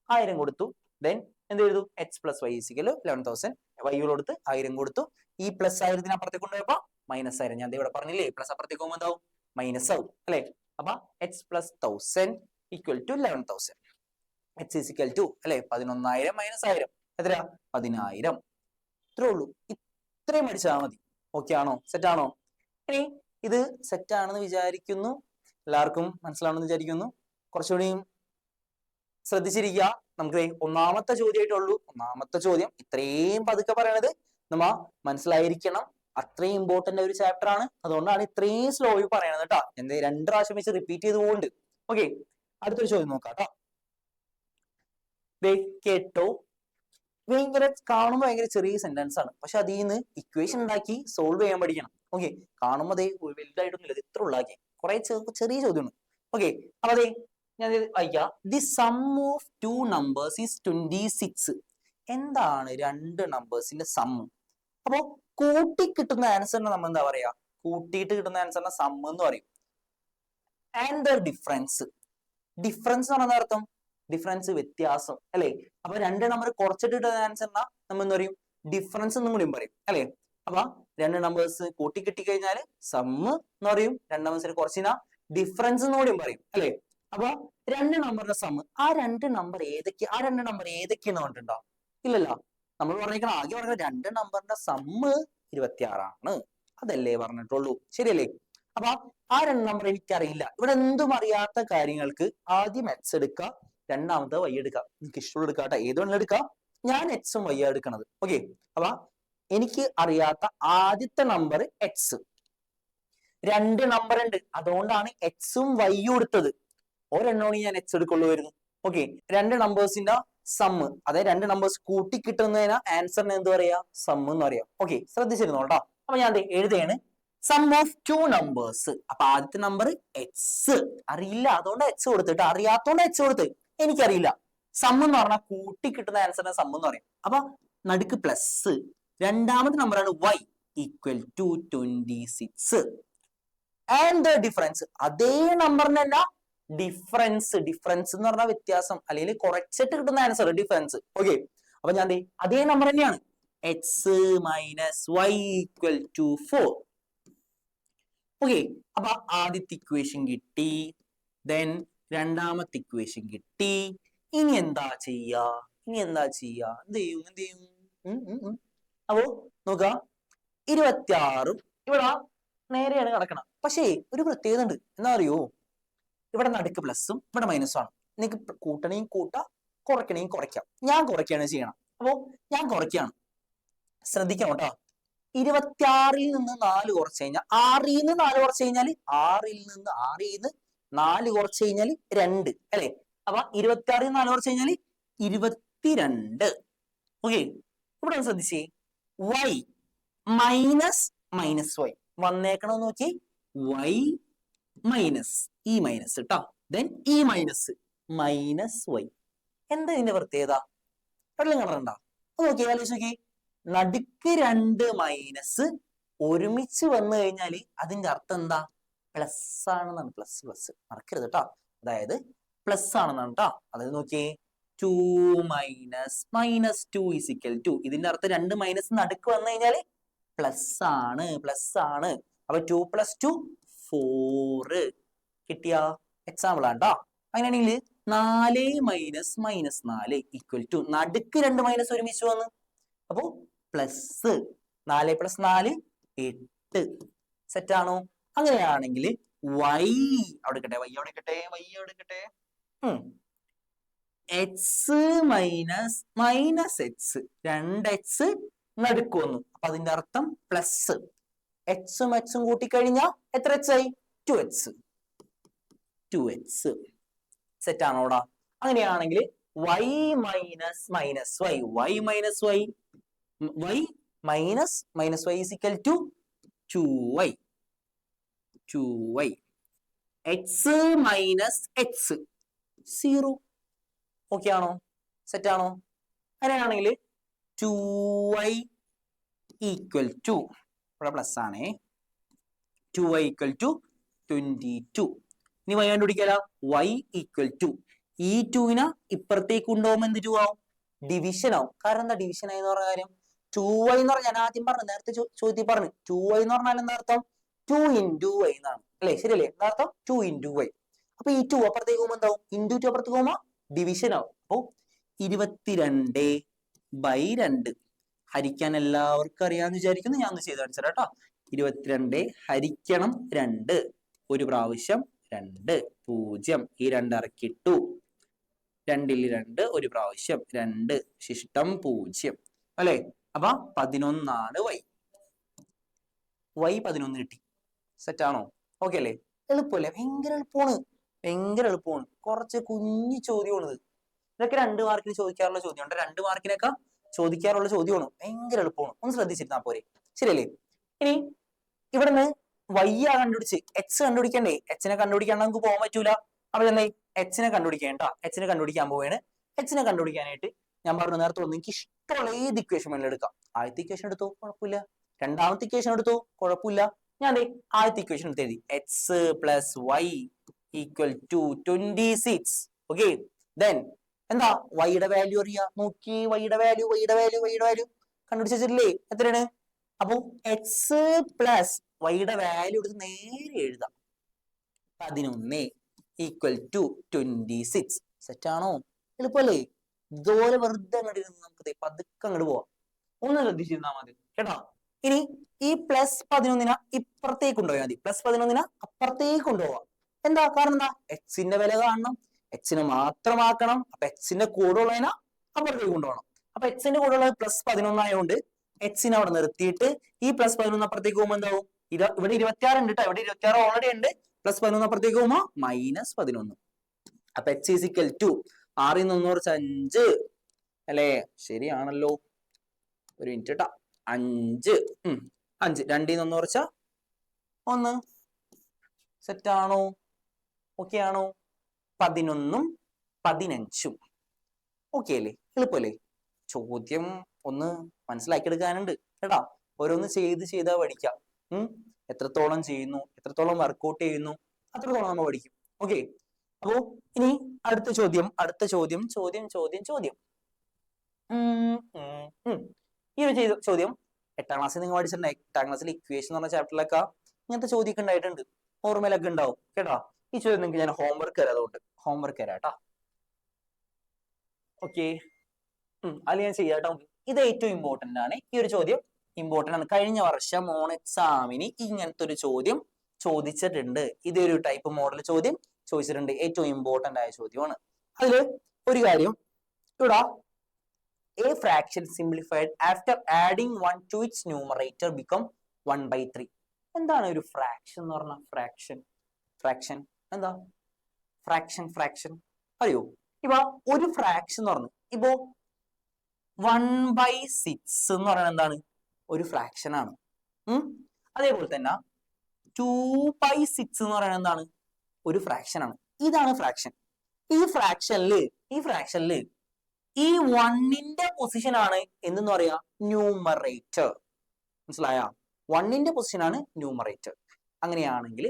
1000 കൊടുത്തു. ദെൻ എന്ത് എഴുതു? X plus y = 11,000. വൈയോട് കൊടുത്ത് 1000 കൊടുത്തു. ഈ പ്ലസ് 1000 അപ്പുറത്തേക്ക് കൊണ്ടുപോയപ്പോ മൈനസ് 1000. ഞാൻ ഇവിടെ പറഞ്ഞില്ലേ, പ്ലസ് അപ്പുറത്തേക്ക് പോകുമ്പോൾ എന്താവും? മൈനസ് ആവും അല്ലെ? അപ്പൊ എക്സ് പ്ലസ് 1000 = 11,000. എക്സ് അല്ലെ 11,000 മൈനസ് 1000 എത്രയാ? 10,000. ഇത്രേ ഉള്ളൂ. ഇത്രയും പഠിച്ചാൽ മതി. ഓക്കെ ആണോ? സെറ്റ് ആണോ? ഇനി ഇത് സെറ്റ് ആണെന്ന് വിചാരിക്കുന്നു, എല്ലാവർക്കും മനസ്സിലാണെന്ന് വിചാരിക്കുന്നു. കുറച്ചുകൂടി ശ്രദ്ധിച്ചിരിക്കുക. നമുക്ക് ഒന്നാമത്തെ ചോദ്യമായിട്ടുള്ളൂ. ഒന്നാമത്തെ ചോദ്യം ഇത്രയും പതുക്കെ പറയണത് നമ്മ മനസ്സിലായിരിക്കണം. അത്രയും ഇമ്പോർട്ടന്റ് ഒരു ചാപ്റ്റർ ആണ്. അതുകൊണ്ടാണ് ഇത്രയും സ്ലോയിൽ പറയണത് കേട്ടോ. എന്ത് 2 പ്രാവശ്യം വെച്ച് റിപ്പീറ്റ് ചെയ്ത് പോകുന്നുണ്ട്. ഓക്കെ, അടുത്തൊരു ചോദ്യം നോക്കാം കേട്ടോ. കേട്ടോ, ഭയങ്കര കാണുമ്പോൾ ഭയങ്കര ചെറിയ സെന്റൻസ് ആണ്, പക്ഷെ അതിൽ നിന്ന് ഇക്വേഷൻ ഉണ്ടാക്കി സോൾവ് ചെയ്യാൻ പഠിക്കണം. ഓക്കെ, കാണുമ്പോൾ അതേ വലുതായിട്ടൊന്നുമില്ല, ഇത് ഇത്ര ഉള്ളാക്കി കുറെ ചെറിയ ചോദ്യമാണ്. ഓക്കെ, അപ്പൊ അതെ ഞാൻ വായിക്കാം. The sum of 2 numbers is 26. എന്താണ് 2 നമ്പേഴ്സിന്റെ സം? അപ്പോ കൂട്ടി കിട്ടുന്ന ആൻസറിന് നമ്മൾ എന്താ പറയാ? കൂട്ടിയിട്ട് കിട്ടുന്ന ആൻസറിന്റെ സം എന്ന് പറയും. ആൻഡ് ദ ഡിഫറൻസ്, ഡിഫറൻസ് എന്ന് പറയുന്ന അർത്ഥം ഡിഫറൻസ്, വ്യത്യാസം അല്ലെ? അപ്പൊ 2 നമ്പർ കുറച്ചിട്ട് കിട്ടുന്ന ആൻസറിനാ നമ്മൾ എന്താ പറയും? ഡിഫറൻസ് എന്നും കൂടി പറയും അല്ലെ? അപ്പൊ 2 നമ്പേഴ്സ് കൂട്ടി കിട്ടി കഴിഞ്ഞാൽ സം എന്ന് പറയും, 2 നമ്പേഴ്സിന് കുറച്ചിനാ ഡിഫറൻസ് എന്ന് കൂടി പറയും അല്ലെ? അപ്പൊ 2 നമ്പറിന്റെ സം, ആ 2 നമ്പർ ഏതൊക്കെ, ആ 2 നമ്പർ ഏതൊക്കെയെന്ന് പറഞ്ഞിട്ടുണ്ടോ? ഇല്ലല്ലോ. നമ്മൾ പറഞ്ഞേക്കണം, ആകെ പറഞ്ഞ 2 നമ്പറിന്റെ സം 26 അതല്ലേ പറഞ്ഞിട്ടുള്ളൂ, ശരിയല്ലേ? അപ്പൊ ആ 2 നമ്പർ എനിക്കറിയില്ല. ഇവിടെ എന്തും അറിയാത്ത കാര്യങ്ങൾക്ക് ആദ്യം എക്സ് എടുക്കുക, രണ്ടാമത്തെ വൈ എടുക്കുക. എനിക്ക് ഇഷ്ടമുള്ള എടുക്കാം കേട്ടോ, ഏത് വേണമെങ്കിലും എടുക്കാം. ഞാൻ എക്സും വൈ എടുക്കണത്. ഓക്കെ, അപ്പൊ എനിക്ക് അറിയാത്ത ആദ്യത്തെ നമ്പർ എക്സ്. 2 നമ്പർ ഉണ്ട്, അതുകൊണ്ടാണ് എക്സും വൈയും എടുത്തത്. ഒരെണ്ണമാണ് ഞാൻ എക്സ് എടുക്കുള്ളൂ. ഓക്കെ, 2 നമ്പേഴ്സിന്റെ സം, അതായത് 2 നമ്പേഴ്സ് കൂട്ടി കിട്ടുന്നതിന് ആൻസറിന് എന്ത് പറയാ? സം എന്ന് പറയാം. ഓക്കെ, ശ്രദ്ധിച്ചിരുന്നോ കേട്ടോ. അപ്പൊ ഞാൻ എഴുതുകയാണ് സം ഓഫ് 2 നമ്പേഴ്സ്. അപ്പൊ ആദ്യത്തെ നമ്പർ എക്സ് അറിയില്ല, അതുകൊണ്ട് എക്സ് കൊടുത്തിട്ട്, അറിയാത്തോണ്ട് എക്സ് കൊടുത്ത്. എനിക്കറിയില്ല. സം എന്ന് പറഞ്ഞാൽ കൂട്ടി കിട്ടുന്ന ആൻസറിന് സം എന്ന് പറയും. അപ്പൊ നടുക്ക് പ്ലസ്, രണ്ടാമത്തെ നമ്പറാണ് y equal to 26. And the difference, അതേ നമ്പറിനല്ല ഡിഫറൻസ്. ഡിഫറൻസ് എന്ന് പറഞ്ഞാൽ വ്യത്യാസം, അല്ലെങ്കിൽ കുറച്ചിട്ട് കിട്ടുന്ന ആൻസർ ഡിഫറൻസ്. ഓക്കെ, അപ്പൊ ഞാൻ അതേ നമ്പർ തന്നെയാണ്, x minus y equal to 4. Okay, അപ്പൊ ആദ്യത്തെ ഇക്വേഷൻ കിട്ടി, ദെൻ രണ്ടാമത്തെ ഇക്വേഷൻ കിട്ടി. ഇനി എന്താ ചെയ്യാ? എന്ത് ചെയ്യും? അപ്പോ നോക്ക, 26 ഇവിടെ നേരെയാണ് കിടക്കണം. പക്ഷേ ഒരു പ്രത്യേകത ഉണ്ട്, എന്താ അറിയോ? ഇവിടെ നടുക്ക് പ്ലസും ഇവിടെ മൈനസും ആണ്. നിങ്ങൾക്ക് കൂട്ടണമെങ്കിൽ കൂട്ടാം, കുറയ്ക്കണമെങ്കിൽ കുറയ്ക്കാം. ഞാൻ കുറയ്ക്കുകയാണ് ചെയ്യണം. അപ്പോ ഞാൻ കുറയ്ക്കുകയാണ്, ശ്രദ്ധിക്കണം കേട്ടോ. 26 നിന്ന് 4 കുറച്ച് കഴിഞ്ഞാൽ, 6 നിന്ന് 4 കുറച്ച് കഴിഞ്ഞാൽ, 6 നിന്ന് 4 കുറച്ച് കഴിഞ്ഞാൽ 2 അല്ലെ? അപ്പൊ 26 നിന്ന് 4 കുറച്ച് കഴിഞ്ഞാൽ 22. ഓക്കെ, ഇവിടെ ശ്രദ്ധിച്ചേ, വൈ മൈനസ് വൈ വന്നേക്കണമെന്ന് നോക്കി. വൈ മൈനസ് ഈ മൈനസ് കേട്ടോ, ദെൻ ഈ മൈനസ് വൈ. എന്താ ഇതിന്റെ പ്രത്യേകത? വെള്ളം കളറണ്ട നോക്കി, ആലോചിച്ച് നോക്കി. നടുക്ക് 2 മൈനസ് ഒരുമിച്ച് വന്നു കഴിഞ്ഞാൽ അതിന്റെ അർത്ഥം എന്താ? പ്ലസ് ആണെന്നാണ്. പ്ലസ് മറക്കരുത് കേട്ടോ, അതായത് പ്ലസ് ആണെന്നാണ് കേട്ടോ. അതായത് നോക്കിയേ, 2 മൈനസ് 2 ഈക്വൽ ടു, ഇതിന്റെ അർത്ഥം 2 മൈനസ് നടുക്ക് വന്നു കഴിഞ്ഞാൽ പ്ലസ് ആണ്. അപ്പൊ 2 + 2 4 കിട്ടിയ എക്സാമ്പിൾ ആണ് കേട്ടോ. അങ്ങനെയാണെങ്കിൽ 4 മൈനസ് 4 ഈക്വൽ ടു, നടുക്ക് 2 മൈനസ് ഒരുമിച്ച് വന്ന്, അപ്പോ പ്ലസ് 4 + 4 8. സെറ്റ് ആണോ? അങ്ങനെയാണെങ്കിൽ വൈ അവിടെ എടുക്കട്ടെ, എക്സ് മൈനസ് എക്സ്, 2x നടുക്ക് വന്നു. അപ്പൊ അതിന്റെ അർത്ഥം പ്ലസ്. എക്സും എക്സും കൂട്ടിക്കഴിഞ്ഞാൽ എത്ര എക്സ് ആയി? 2x. സെറ്റ് ആണോടാ? അങ്ങനെയാണെങ്കിൽ y minus y is equal to 2y. x minus X 0. Okay ആണോ? സെറ്റ് ആണോ? അങ്ങനെയാണെങ്കിൽ 2y ഈക്വൽ ടു, ഇവിടെ പ്ലസ് ആണേ, 2y ഈക്വൽ ടു 22. ഇനി y കണ്ടുപിടിക്കാല, y ഈക്വൽ ടു, ഈ 2നെ ഇപ്പുറത്തേക്ക് കൊണ്ടുപോകുമ്പോൾ എന്ത് 2 ആവും? ഡിവിഷൻ ആവും. കാരണം എന്താ ഡിവിഷൻ ആയി എന്ന് പറഞ്ഞ കാര്യം? 2y എന്ന് പറഞ്ഞാൽ ഞാൻ ആദ്യം പറഞ്ഞു, നേരത്തെ ചോദ്യത്തിൽ പറഞ്ഞു, 2y എന്ന് പറഞ്ഞാൽ എന്താ അർത്ഥം? 2 × y എന്നാണ് അല്ലെ? ശരിയല്ലേ? എന്താ അർത്ഥം? 2 × y. അപ്പൊ ഈ 2 അപ്പുറത്തേക്ക് പോകുമ്പോൾ എന്താവും? ഇൻറ്റു 2 അപ്പുറത്തേക്ക് പോകുമ്പോൾ ഡിവിഷൻ ആവും. അപ്പൊ 22/2 ഹരിക്കാൻ എല്ലാവർക്കും അറിയാന്ന് വിചാരിക്കുന്നു. ഞാൻ ഒന്ന് ചെയ്ത് കാണിച്ചു കേട്ടോ. 22 ഹരിക്കണം 2, ഒരു പ്രാവശ്യം 2, 0, ഈ 2 ഇറക്കിട്ടു, 2 ൽ 2 ഒരു പ്രാവശ്യം 2, ശിഷ്ടം 0 അല്ലെ? അപ്പൊ 11 y 11 കിട്ടി. സെറ്റ് ആണോ? ഓക്കെ അല്ലേ? എളുപ്പമല്ലേ? ഭയങ്കര എളുപ്പമാണ്, ഭയങ്കര എളുപ്പമാണ്. കുറച്ച് കുഞ്ഞു ചോദ്യമാണിത്. ഇതൊക്കെ 2 മാർക്കിന് ചോദിക്കാറുള്ള ചോദ്യമുണ്ട്, 2 മാർക്കിനൊക്കെ ചോദിക്കാറുള്ള ചോദ്യമാണ്. ഭയങ്കര എളുപ്പമാണ്, ഒന്ന് ശ്രദ്ധിച്ചിരുന്നാ പോരെ. ശരിയല്ലേ? ഇനി ഇവിടുന്ന് y ആ കണ്ടുപിടിച്ച് x കണ്ടുപിടിക്കണ്ടേ? എച്ചിനെ കണ്ടുപിടിക്കാണ്ട് നമുക്ക് പോകാൻ പറ്റൂല. അപ്പൊ എന്താ എച്ചിനെ കണ്ടുപിടിക്കേണ്ട, എച്ചിനെ കണ്ടുപിടിക്കാൻ പോവാണ്. എച്ചിനെ കണ്ടുപിടിക്കാനായിട്ട് ഞാൻ പറഞ്ഞു നേരത്തെ ഒന്ന് എനിക്ക് ഇഷ്ടമുള്ള ഏത് ഇക്വേഷൻ വേണമെങ്കിലും എടുക്കാം. ആദ്യത്തെ ഇക്വേഷൻ എടുത്തോ, കുഴപ്പമില്ല. രണ്ടാമത്തെ ഇക്വേഷൻ എടുത്തോ, കുഴപ്പമില്ല. ഞാൻ ആദ്യത്തെ ഇക്വേഷൻ എടുത്ത് എഴുതി, x plus y equal to 26. Okay, then എന്താ വൈയുടെ വാല്യൂ അറിയാ? നോക്കി, വൈയുടെ വാല്യൂ കണ്ടുപിടിച്ച് വെച്ചിട്ടില്ലേ? എത്രയാണ്? അപ്പൊ എക്സ് പ്ലസ് വൈയുടെ വാല്യൂ എടുത്ത് നേരെ എഴുതാം. 11 ഈക്വൽ ടു 26. സെറ്റ് ആണോ? എളുപ്പല്ലേ? ഇതുപോലെ വെറുതെ അങ്ങോട്ട് നമുക്ക് പതുക്കെ അങ്ങോട്ട് പോവാം. ഒന്ന് ശ്രദ്ധിച്ചിരുന്നാ മതി കേട്ടോ. ഇനി ഈ +11 ഇപ്പുറത്തേക്ക് കൊണ്ടുപോയാൽ മതി, +11 അപ്പുറത്തേക്ക് കൊണ്ടുപോവാം. എന്താ കാരണം? എന്താ? എക്സിന്റെ വില കാണണം, എക്സിനെ മാത്രമാക്കണം. അപ്പൊ എക്സിന്റെ കൂടെ ഉള്ളതിനെ അപ്പുറത്തേക്ക് കൊണ്ടുപോകണം. അപ്പൊ എക്സിന്റെ കൂടെ ഉള്ളത് +11 ആയതുകൊണ്ട് എക്സിനെ അവിടെ നിർത്തിയിട്ട് ഈ +11 അപ്പുറത്തേക്ക് പോകുമ്പോൾ എന്താവും? ഇവിടെ 26 ഉണ്ട് കേട്ടോ, ഇവിടെ 26 ഓൾറെഡി ഉണ്ട്. +11 അപ്പുറത്തേക്ക് പോകുമ്പോ -11. അപ്പൊ എക്സ് ഈസ് ഈക്വൽ ടു 6 ൽ 1 കുറച്ച് 5 അല്ലേ? ശരിയാണല്ലോ, ഒരു മിനിറ്റ് കേട്ടാ. 5 2 ൽ 1 കുറച്ച 1. സെറ്റ് ആണോ? ഓക്കെ ആണോ? 11 15. ഓക്കെ അല്ലേ? എളുപ്പല്ലേ? ചോദ്യം ഒന്ന് മനസ്സിലാക്കി എടുക്കാനുണ്ട് കേട്ടാ. ഓരോന്ന് ചെയ്താ പഠിക്കാം. എത്രത്തോളം ചെയ്യുന്നു, എത്രത്തോളം വർക്ക്ഔട്ട് ചെയ്യുന്നു, അത്രത്തോളം നമ്മൾ പഠിക്കും. ഓക്കെ, അപ്പോ ഇനി അടുത്ത ചോദ്യം. ഈ ഒരു ചോദ്യം 8ാം ക്ലാസ്സിൽ നിങ്ങൾ പഠിച്ചിട്ടുണ്ട്. 8ാം ക്ലാസ്സിൽ ഇക്വേഷൻ എന്ന് പറഞ്ഞ ചാപ്റ്ററിലൊക്കെ ഇങ്ങനത്തെ ചോദ്യമൊക്കെ ഉണ്ടായിട്ടുണ്ട്, ഓർമ്മയിലൊക്കെ ഉണ്ടാവും കേട്ടോ. ഈ ചോദ്യം നിങ്ങൾക്ക് ഞാൻ ഹോംവർക്ക് തരാം, അതുകൊണ്ട് ഹോംവർക്ക് തരാം കേട്ടോ. ഓക്കെ, അതിൽ ഞാൻ ചെയ്യാം കേട്ടോ. ഇത് ഏറ്റവും ഇമ്പോർട്ടന്റ് ആണ്. ഈ ഒരു ചോദ്യം ഇമ്പോർട്ടന്റ് ആണ്. കഴിഞ്ഞ വർഷം മോൺ എക്സാമിന് ഇങ്ങനത്തെ ഒരു ചോദ്യം ചോദിച്ചിട്ടുണ്ട്. ഇതൊരു ടൈപ്പ് മോഡൽ ചോദ്യം ചോദിച്ചിട്ടുണ്ട്. ഏറ്റവും ഇമ്പോർട്ടന്റ് ആയ ചോദ്യമാണ്. അതില് ഒരു കാര്യം ഇവിടെ, a fraction simplified after adding 1 to its numerator become 1/3. എന്താണ് ഒരു ഫ്രാക്ഷൻ എന്ന് പറഞ്ഞാൽ? ഫ്രാക്ഷൻ എന്താ? ഫ്രാക്ഷൻ അറിയോ? ഇപ്പൊ ഒരു ഫ്രാക്ഷൻ എന്ന് പറഞ്ഞു, ഇപ്പോ 1/6 എന്ന് പറയുന്നത് എന്താണ്? ഒരു ഫ്രാക്ഷൻ ആണ്. അതേപോലെ തന്നെ 2/6 എന്ന് പറയുന്നത് എന്താണ്? ഒരു ഫ്രാക്ഷൻ ആണ്. ഇതാണ് ഫ്രാക്ഷൻ. ഈ ഫ്രാക്ഷനില് ഈ 1ന്റെ പൊസിഷൻ ആണ് എന്തെന്ന് പറയാ? ന്യൂമറേറ്റർ. മനസ്സിലായ? 1ന്റെ പൊസിഷൻ ആണ് ന്യൂമറേറ്റർ. അങ്ങനെയാണെങ്കിൽ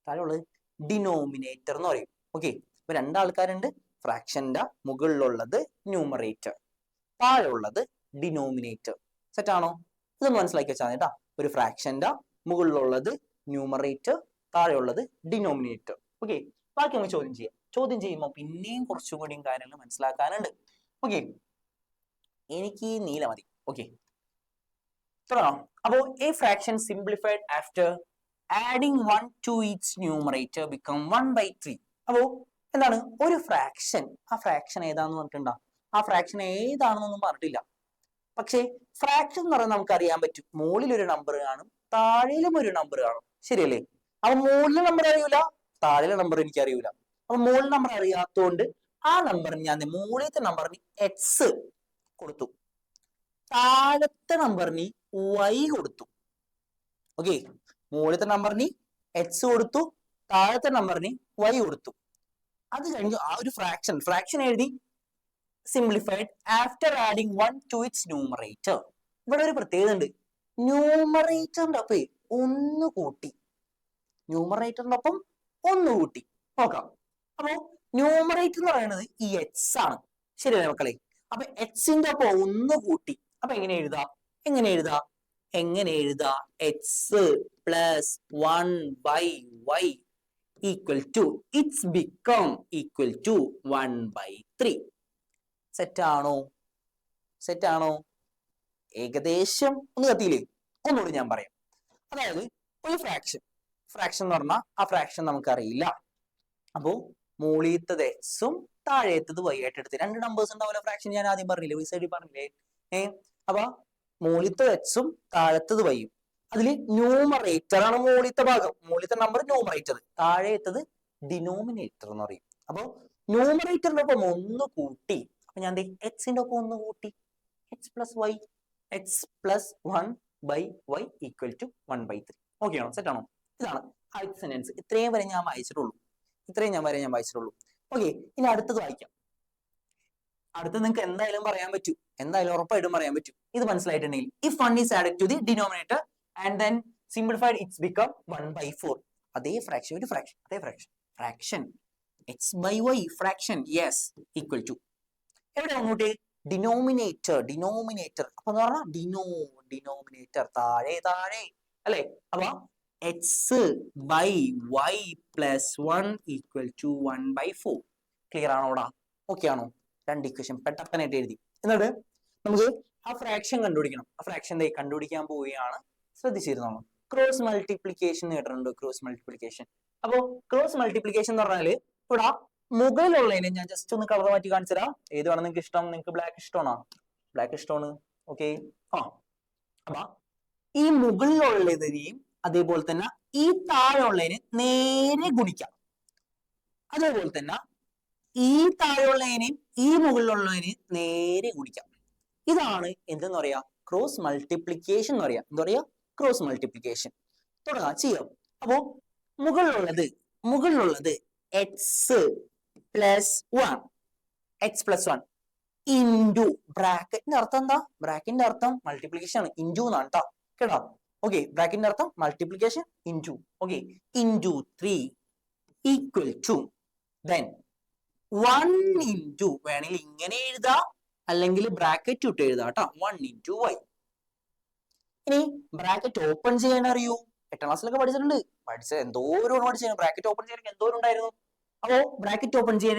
താഴെയുള്ളത് ഡിനോമിനേറ്റർ എന്ന് പറയും. ഓക്കെ, ഇപ്പൊ 2 ആൾക്കാരുണ്ട്. ഫ്രാക്ഷന്റെ മുകളിലുള്ളത് ന്യൂമറേറ്റർ, താഴെയുള്ളത് ഡിനോമിനേറ്റർ. സെറ്റ് ആണോ? ഇതൊന്ന് മനസ്സിലാക്കി വെച്ചാൽ കേട്ടാ. ഒരു ഫ്രാക്ഷന്റെ മുകളിലുള്ളത് ന്യൂമറേറ്റർ, താഴെയുള്ളത് ഡിനോമിനേറ്റർ. ഓക്കെ, ബാക്കി നമുക്ക് ചോദ്യം ചെയ്യുമ്പോൾ പിന്നെയും കുറച്ചും കൂടിയും കാര്യങ്ങൾ മനസ്സിലാക്കാനുണ്ട്. ഓക്കെ, എനിക്ക് നീല മതി. ഓക്കെ, അപ്പോ a fraction simplified after adding 1 to its numerator become 1/3. അപ്പോ എന്താണ് ഒരു ഫ്രാക്ഷൻ? ആ ഫ്രാക്ഷൻ ഏതാണെന്ന് പറഞ്ഞിട്ടുണ്ടോ? ആ ഫ്രാക്ഷൻ ഏതാണെന്നൊന്നും പറഞ്ഞിട്ടില്ല. പക്ഷേ ഫ്രാക്ഷൻ എന്ന് പറഞ്ഞാൽ നമുക്ക് അറിയാൻ പറ്റും, മുകളിൽ ഒരു നമ്പർ കാണും, താഴെയിലും ഒരു നമ്പർ കാണും. ശരിയല്ലേ? അപ്പൊ മുകളിലെ നമ്പർ അറിയൂല, താഴെയിലെ നമ്പർ എനിക്ക് അറിയൂല. അപ്പൊ മുകളിൽ നമ്പർ അറിയാത്തതുകൊണ്ട് ആ നമ്പറിന് ഞാൻ മുകളിലത്തെ നമ്പറിന് എക്സ് കൊടുത്തു, താഴത്തെ നമ്പറിന് y കൊടുത്തു. ഓക്കെ, മുകളിലത്തെ നമ്പറിന് എക്സ് കൊടുത്തു, താഴത്തെ നമ്പറിന് y കൊടുത്തു. അത് കഴിഞ്ഞു ആ ഒരു ഫ്രാക്ഷൻ എഴുതി. Simplified after adding 1 to its numerator. ഇവിടെ ഒരു പ്രത്യേകത ഉണ്ട്. ന്യൂമറേറ്ററിന്റെ ഒപ്പം ഒന്ന് കൂട്ടി. നോക്കാം. അപ്പൊ ന്യൂമറേറ്റർ എന്ന് പറയുന്നത് ഈ എക്സ് ആണ്. ശരിയല്ലേ മക്കളെ? അപ്പൊ എക്സിന്റെ ഒപ്പം ഒന്ന് കൂട്ടി. അപ്പൊ എങ്ങനെ എഴുതാ? X plus 1/y equal to it's become equal to 1/3. Set ആണോ? ഏകദേശം ഒന്ന് കത്തിയില്ലേ? ഒന്നുകൂടി ഞാൻ പറയാം. അതായത് ഒരു ഫ്രാക്ഷൻ എന്ന് പറഞ്ഞാൽ ആ ഫ്രാക്ഷൻ നമുക്കറിയില്ല. അപ്പോ മുകളിലത്തത് എക്സും താഴേത്തത് y ആയിട്ട് എടുത്ത്. രണ്ട് നമ്പേഴ്സ് ഉണ്ടാവില്ല ഫ്രാക്ഷൻ, ഞാൻ ആദ്യം പറഞ്ഞില്ലേ, y സൈഡിൽ പറഞ്ഞില്ലേ. അപ്പൊ മുകളിലത്തെ എക്സും താഴത്തത് വൈയും. അതിൽ ന്യൂമറേറ്റർ ആണ് മുകളിലത്തെ ഭാഗം, മുകളിലത്തെ നമ്പർ ന്യൂമറേറ്റർ, താഴെത്തത് ഡിനോമിനേറ്റർ എന്ന് പറയും. അപ്പൊ ന്യൂമറേറ്ററിന്റെ ഒപ്പം ഒന്ന് കൂട്ടി, അപ്പൊ ഞാൻ എക്സിന്റെ ഒപ്പം ഒന്ന് കൂട്ടി, x plus y, x plus 1/y equal to 1/3. Okay ആണോ? സെറ്റ് ആണോ? ഇതാണ് ആദ്യത്തെ സെന്റൻസ്. ഇത്രയും വരെ ഞാൻ വായിച്ചിട്ടുള്ളൂ. ഓക്കെ, ഇനി അടുത്തത് വായിക്കാം. അടുത്ത് നിങ്ങൾക്ക് എന്തായാലും പറയാൻ പറ്റും, എന്തായാലും ഉറപ്പായിട്ടും പറയാൻ പറ്റും. ഇത് മനസ്സിലായിട്ടുണ്ടെങ്കിൽ if 1 is added to the denominator and then simplified it's become 1/4. അതേ ഫ്രാക്ഷൻ, ഒരു ഫ്രാക്ഷൻ, അതേ fraction x/y fraction, yes, equal to എവിടെ അങ്ങോട്ട് ഡിനോമിനേറ്റർ. അപ്പൊ എന്ന് പറഞ്ഞാൽ ഡിനോമിനേറ്റർ താഴെ അല്ലെ. അപ്പൊ x/y plus 1 equal to 1/4. Clear ആണോടാ? ഓക്കെ ആണോ? രണ്ട് ഇക്വേഷൻ പെട്ടെന്നായിട്ട് എഴുതി. എന്നിട്ട് നമുക്ക് ആ ഫ്രാക്ഷൻ കണ്ടുപിടിക്കണം. ആ ഫ്രാക്ഷൻ കണ്ടുപിടിക്കാൻ പോവുകയാണ്. ശ്രദ്ധിച്ചിരുന്നോ? ക്രോസ് മൾട്ടിപ്ലിക്കേഷൻ കേട്ടിട്ടുണ്ടോ? Cross multiplication. അപ്പോ ക്രോസ് മൾട്ടിപ്ലിക്കേഷൻ എന്ന് പറഞ്ഞാല് ഇവിടെ മുകളിലുള്ളതിനെ ഞാൻ ജസ്റ്റ് ഒന്ന് കളർ മാറ്റി കാണിച്ചു തരാം. ഏത് വേണം നിങ്ങൾക്ക് ഇഷ്ടം? നിങ്ങൾക്ക് ബ്ലാക്ക് ഇഷ്ടമാണോ? ബ്ലാക്ക് ഇഷ്ടമാണ്. ഓക്കെ. അപ്പൊ ഈ മുകളിലുള്ളതിനെയും അതേപോലെ തന്നെ ഈ താഴെയുള്ളതിനെ നേരെ ഗുണിക്കാം. അതേപോലെ തന്നെ ഈ താഴെയുള്ളതിനെയും ഈ മുകളിലുള്ളതിനെ നേരെ ഗുണിക്കാം. ഇതാണ് എന്തെന്ന് പറയാ? ക്രോസ് മൾട്ടിപ്ലിക്കേഷൻ എന്ന് പറയാ. എന്താ പറയാ? Cross multiplication. തുടങ്ങാം, ചെയ്യാം. അപ്പോ മുകളിലുള്ളത് എക്സ് പ്ലസ് 1 ഇൻറ്റു ബ്രാക്കറ്റിന്റെ അർത്ഥം എന്താ? ബ്രാക്കറ്റിന്റെ അർത്ഥം മൾട്ടിപ്ലിക്കേഷൻ ആണ്, ഇൻറ്റു എന്നാണ് കേട്ടോ. കേട്ടോ? ഓക്കെ, ബ്രാക്കറ്റിന്റെ അർത്ഥം multiplication into. Okay, into 3 equal two then 1 into, വേണമെങ്കിൽ ഇങ്ങനെ എഴുതാം അല്ലെങ്കിൽ ബ്രാക്കറ്റ് ഇട്ട് എഴുതാം കേട്ടോ. 1 ഇൻറ്റു y. ഇനി ബ്രാക്കറ്റ് ഓപ്പൺ ചെയ്യാൻ അറിയൂ? 8ാം ക്ലാസ്സിലൊക്കെ എന്തോരം പഠിച്ചു. ബ്രാക്കറ്റ് ഓപ്പൺ ചെയ്യാൻ എന്തോരം ഉണ്ടായിരുന്നു. അപ്പോ ബ്രാക്കറ്റ് ഓപ്പൺ ചെയ്യാൻ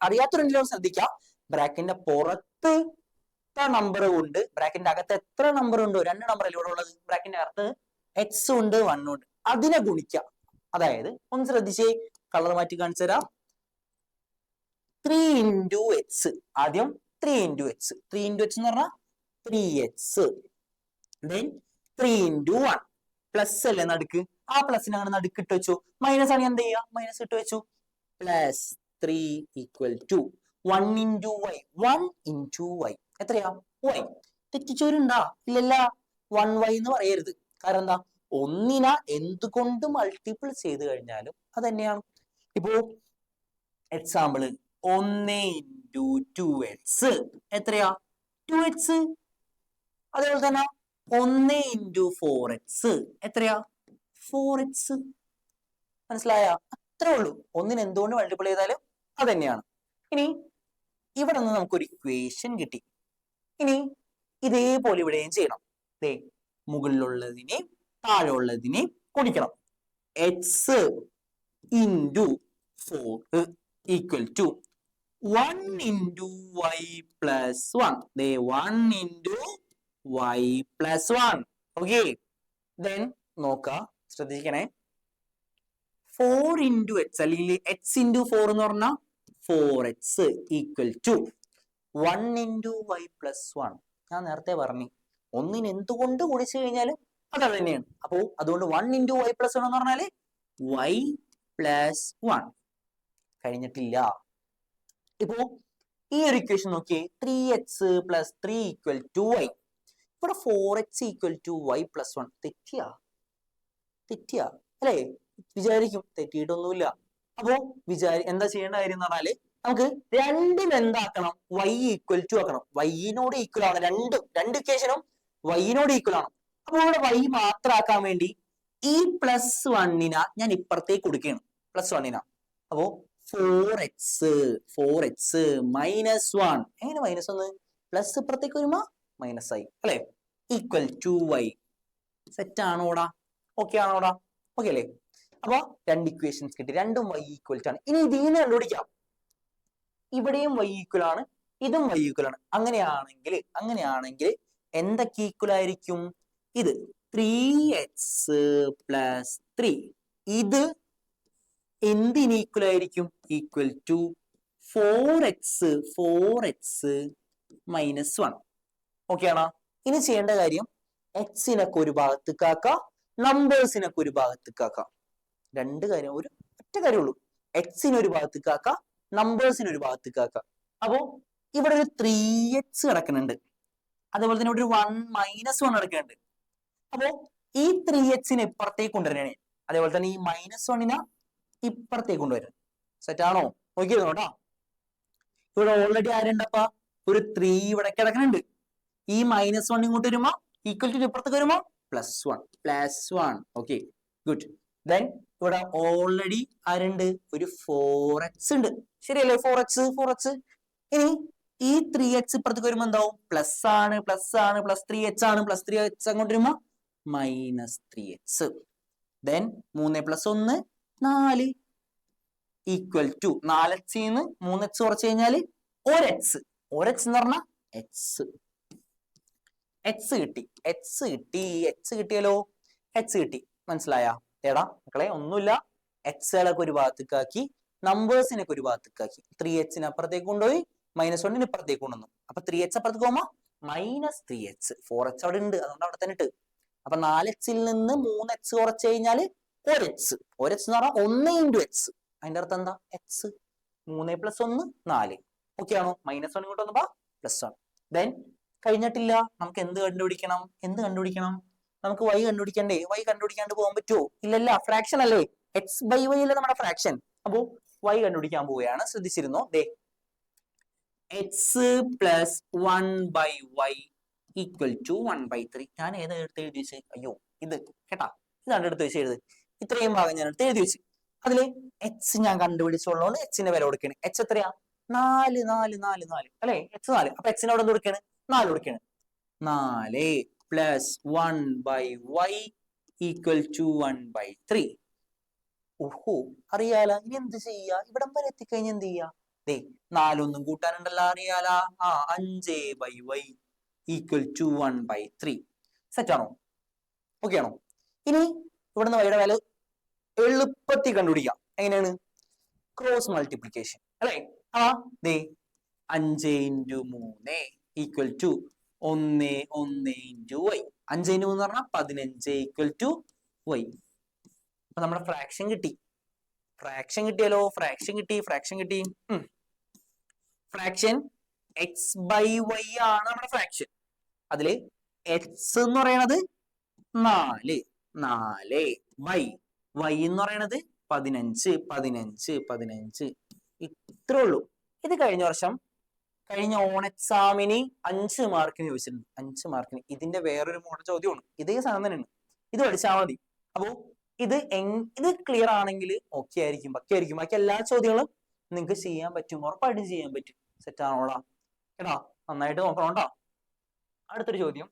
അറിയാത്തവരെങ്കിലും ശ്രദ്ധിക്കാം. ബ്രാക്കറ്റിന്റെ പുറത്ത് നമ്പർ ഉണ്ട്, ബ്രാക്കറ്റിന്റെ അകത്ത് എത്ര നമ്പർ ഉണ്ടോ? 2 നമ്പർ അല്ലേ ഇവിടെ ഉള്ളത്. ബ്രാക്കറ്റിന്റെ അകത്ത് എക്സ് ഉണ്ട്, 1 ഉണ്ട്, അതിനെ ഗുണിക്കാം. അതായത് ഒന്ന് ശ്രദ്ധിച്ചേ, കളർ മാറ്റി കാണിച്ചു തരാം. 3 ഇൻറ്റു എക്സ്. ആദ്യം 3 ഇൻറ്റു എക്സ്. 3 ഇൻറ്റു എക്സ് എന്ന് പറഞ്ഞാൽ 3x. ദെൻ 3 ഇൻറ്റു 1 പ്ലസ് അല്ലേ നടുക്ക്, ആ പ്ലസിനെ അങ്ങനെ നടുക്ക് ഇട്ട് വെച്ചു. മൈനസ് ആണ്, എന്ത് ചെയ്യാ? മൈനസ് ഇട്ട് വെച്ചു. Plus 3 equal to 1 into y. 1 into y എത്രയാ? y. തെറ്റിച്ചോരുണ്ടാ? ഇല്ലല്ല. 1y എന്ന് പറയരുത്. കാരണം എന്താ? ഒന്നിനെ എന്തുകൊണ്ട് മൾട്ടിപ്പിൾ ചെയ്ത് കഴിഞ്ഞാലും അത് തന്നെയാണ്. ഇപ്പോ എക്സാമ്പിള് 1 ഇൻറ്റു 2x എത്രയാ? 2x. അതേപോലെ തന്നെ 1 ഇൻറ്റു 4x എത്രയാ? 4x. മനസ്സിലായ? അത്രേ ഉള്ളൂ. ഒന്നിന് എന്തുകൊണ്ട് മൾട്ടിപ്പിൾ ചെയ്താലും അത് തന്നെയാണ്. ഇനി ഇവിടെ നിന്ന് നമുക്കൊരു ഇക്വേഷൻ കിട്ടി. ഇനി ഇതേപോലെ ഇവിടെയും ചെയ്യണം. മുകളിലുള്ളതിനെയും താഴെയുള്ളതിനെയും ഗുണിക്കണം. x into 4 equal to 1 into y plus 1. 1 into y plus 1. Okay, then നോക്കാം, ശ്രദ്ധിക്കണേ. 4 ഇൻറ്റു എക്സ് അല്ലെങ്കിൽ x ഇൻറ്റു 4 എന്ന് പറഞ്ഞാൽ 4x equal to 1 into y plus 1. ഞാൻ നേരത്തെ പറഞ്ഞു, ഒന്നിന് എന്തുകൊണ്ട് ഗുണിച്ചു കഴിഞ്ഞാലും അത് തന്നെയാണ്. അപ്പോ അതുകൊണ്ട് 1 ഇൻറ്റു y പ്ലസ് 1 എന്ന് പറഞ്ഞാല് y പ്ലസ് 1 കഴിഞ്ഞിട്ടില്ല. ഇപ്പോ ഈ ഒരു ഇക്വേഷൻ നോക്കിയേ, 3x plus 3 equal to y. ഇവിടെ 4x equal to y plus 1. തെറ്റിയാ അല്ലേ? വിചാരിക്കും, തെറ്റിയിട്ടൊന്നുമില്ല. അപ്പോ എന്താ ചെയ്യേണ്ട കാര്യം എന്ന് പറഞ്ഞാല് നമുക്ക് രണ്ടും എന്താക്കണം? y ഈക്വൽ ടു ആക്കണം. വൈനോട് ഈക്വൽ ആണ്. രണ്ട് ഇക്വേഷനും വൈനോട് ഈക്വൽ ആണ്. അപ്പൊ ഇവിടെ y മാത്രമാക്കാൻ വേണ്ടി ഈ പ്ലസ് 1 ഞാൻ ഇപ്പുറത്തേക്ക് കൊടുക്കുകയാണ്. പ്ലസ് 1 അപ്പോ 4x മൈനസ് 1. എങ്ങനെ മൈനസ് 1? പ്ലസ് ഇപ്പുറത്തേക്ക് വരുമ്പോ മൈനസ് ആയി അല്ലെ? Equal to y. സെറ്റ് ആണോടാ? ഓക്കെ ആണോടാ? ഓക്കെ അല്ലേ? അപ്പൊ രണ്ട് ഇക്വേഷൻസ് കിട്ടി, രണ്ടും y ഈക്വൽ ആണ്. ഇനി ഇതിനെ കണ്ടുപിടിക്കാം. ഇവിടെയും y ഈക്വൽ ആണ്, ഇതും y ഈക്വൽ ആണ്. അങ്ങനെയാണെങ്കിൽ എന്തൊക്കെ ഈക്വൽ ആയിരിക്കും? ഇത് 3x പ്ലസ് 3 ഇത് എന്തിന് ഈക്വൽ ആയിരിക്കും? Equal to 4x minus 1. Okay ആണോ? ഇനി ചെയ്യേണ്ട കാര്യം എക്സിനൊക്കെ ഒരു ഭാഗത്തേക്കാക്കാം, നമ്പേഴ്സിനൊക്കെ ഒരു ഭാഗത്തേക്കാക്കാം. രണ്ട് കാര്യം, ഒറ്റ കാര്യമുള്ളൂ. എക്സിന് ഒരു ഭാഗത്തേക്കാക്കാം, നമ്പേഴ്സിന് ഒരു ഭാഗത്തേക്കാക്കാം. അപ്പോ ഇവിടെ ഒരു 3x കിടക്കുന്നുണ്ട്, അതേപോലെ തന്നെ ഇവിടെ ഒരു 1 - 1 കിടക്കുന്നുണ്ട്. അപ്പോ ഈ 3xനെ ഇപ്പുറത്തേക്ക് കൊണ്ടുവരണേ, അതേപോലെ തന്നെ ഈ -1നെ ഇപ്പുറത്തേക്ക് കൊണ്ടുവരണം. സെറ്റ് ആണോ? നോക്കിയിരുന്നു കേട്ടോ. ഇവിടെ ഓൾറെഡി ആരുണ്ടപ്പാ? ഒരു 3 ഇവിടെ കിടക്കുന്നുണ്ട്. ഈ -1 ഇങ്ങോട്ട് വരുമ്പോ ഈക്വൽ ടു ഇപ്പുറത്തേക്ക് വരുമ്പോ +1. Okay, good. ദെൻ ഇവിടെ ഓൾറെഡി ആരുണ്ട്? ഒരു 4x ഉണ്ട്. ശരിയല്ലേ? 4x. ഇനി ഈ 3x ഇപ്പുറത്തേക്ക് വരുമ്പോ എന്താവും? പ്ലസ് ആണ്, +3h ആണ്, +3h അങ്ങോട്ട് വരുമ്പോ -3x. Then 3 + 1 4 equal to 4x ന്ന് 3x കുറച്ച് കഴിഞ്ഞാല് ഒരെx എന്ന് പറഞ്ഞാൽ x കിട്ടിയല്ലോ. x കിട്ടി. മനസ്സിലായ? ഏടാ മക്കളെ, ഒന്നുമില്ല. എക്സുകളൊക്കെ ഒരു ഭാഗത്തേക്കാക്കി, നമ്പേഴ്സിനൊക്കെ ഒരു ഭാഗത്തേക്കാക്കി. 3h അപ്പുറത്തേക്ക് കൊണ്ടുപോയി, -1 ഇപ്പുറത്തേക്ക് കൊണ്ടുവന്നു. അപ്പൊ 3h അപ്പുറത്തേക്ക് പോകുമ്പോ -3h. 4h അവിടെ ഉണ്ട്, അതുകൊണ്ട് അവിടെ തന്നെ ഇട്ട്. അപ്പൊ 4x നിന്ന് 3x കുറച്ച് കഴിഞ്ഞാല് ഒരെx എന്ന് പറഞ്ഞാൽ 1 × x. അതിന്റെ അർത്ഥം എന്താ? x. 3 + 1 4. ഓക്കെ ആണോ? -1 ഇങ്ങോട്ട് വന്നപ്പോ +1. ദെൻ കഴിഞ്ഞിട്ടില്ല. നമുക്ക് എന്ത് കണ്ടുപിടിക്കണം? നമുക്ക് y കണ്ടുപിടിക്കണ്ടേ? y കണ്ടുപിടിക്കാണ്ട് പോകാൻ പറ്റുമോ? ഇല്ലല്ല, ഫ്രാക്ഷൻ അല്ലേ. x/y അല്ലേ നമ്മുടെ ഫ്രാക്ഷൻ. അപ്പോ y കണ്ടുപിടിക്കാൻ പോവുകയാണ്. ശ്രദ്ധിച്ചിരുന്നോ? ദേ x + 1/y = 1/3. ഞാൻ ഏതാ എടുത്ത് എഴുതി വെച്ച്? അയ്യോ, ഇത് കേട്ടാ, ഇതാണ് എടുത്ത് വെച്ച് എഴുത്. ഇത്രയും ഭാഗം ഞാൻ എടുത്ത് എഴുതി വെച്ച്. അതില് x ഞാൻ കണ്ടുപിടിച്ചോളൂന്ന് x-ന്റെ വില കൊടുക്കണേ. x എത്രയാ? 4 അല്ലെ? x 4. അപ്പൊ x-ന് അവിടെ എന്ത് കൊടുക്കാണ്? 4 കൊടുക്കാണ്. 4 + 1/y = 1/3. ഓഹോ, അറിയാല. ഇനി എന്ത് ചെയ്യാ? ഇവിടം വരെ എത്തിക്കഴിഞ്ഞാൽ എന്ത് ചെയ്യാ? 4 ഒന്നും കൂട്ടാനുണ്ടല്ലോ, അറിയാല. 5/y = 1/3. സെറ്റ് ആണോ? ഓക്കെ ആണോ? ഇനി ഇവിടുന്ന് വൈയുടെ വാല്യൂ എളുപ്പത്തിൽ കണ്ടുപിടിക്കാം. എങ്ങനെയാണ്? ക്രോസ് മൾട്ടിപ്ലിക്കേഷൻ അല്ലെ? 5 × 3 = 1 × y. 5 × 3 പറഞ്ഞാൽ 15 = y. അപ്പൊ നമ്മുടെ ഫ്രാക്ഷൻ കിട്ടി. കിട്ടിയല്ലോ. ഫ്രാക്ഷൻ കിട്ടി. ഫ്രാക്ഷൻ x/y ആണ് നമ്മുടെ ഫ്രാക്ഷൻ. അതില് x എന്ന് പറയണത് 4, y എന്ന് പറയണത് 15. ഇത്രേ ഉള്ളൂ. ഇത് കഴിഞ്ഞ ഓൺ എക്സാമിന് 5 മാർക്കിന് ചോദിച്ചിട്ടുണ്ട്. 5 മാർക്കിന്. ഇതിന്റെ വേറൊരു മോഡൽ ചോദ്യമാണ്. ഇതേ സാധനം തന്നെയാണ്. ഇത് പഠിച്ചാൽ മതി. അപ്പോ ഇത് ക്ലിയർ ആണെങ്കിൽ ഓക്കെ ആയിരിക്കും. ബാക്കി എല്ലാ ചോദ്യങ്ങളും നിങ്ങൾക്ക് ചെയ്യാൻ പറ്റും. ഉറപ്പായിട്ടും ചെയ്യാൻ പറ്റും. സെറ്റ് ആണോടാ? കേട്ടാ, നന്നായിട്ട് നോക്കണോട്ടാ. അടുത്തൊരു ചോദ്യം.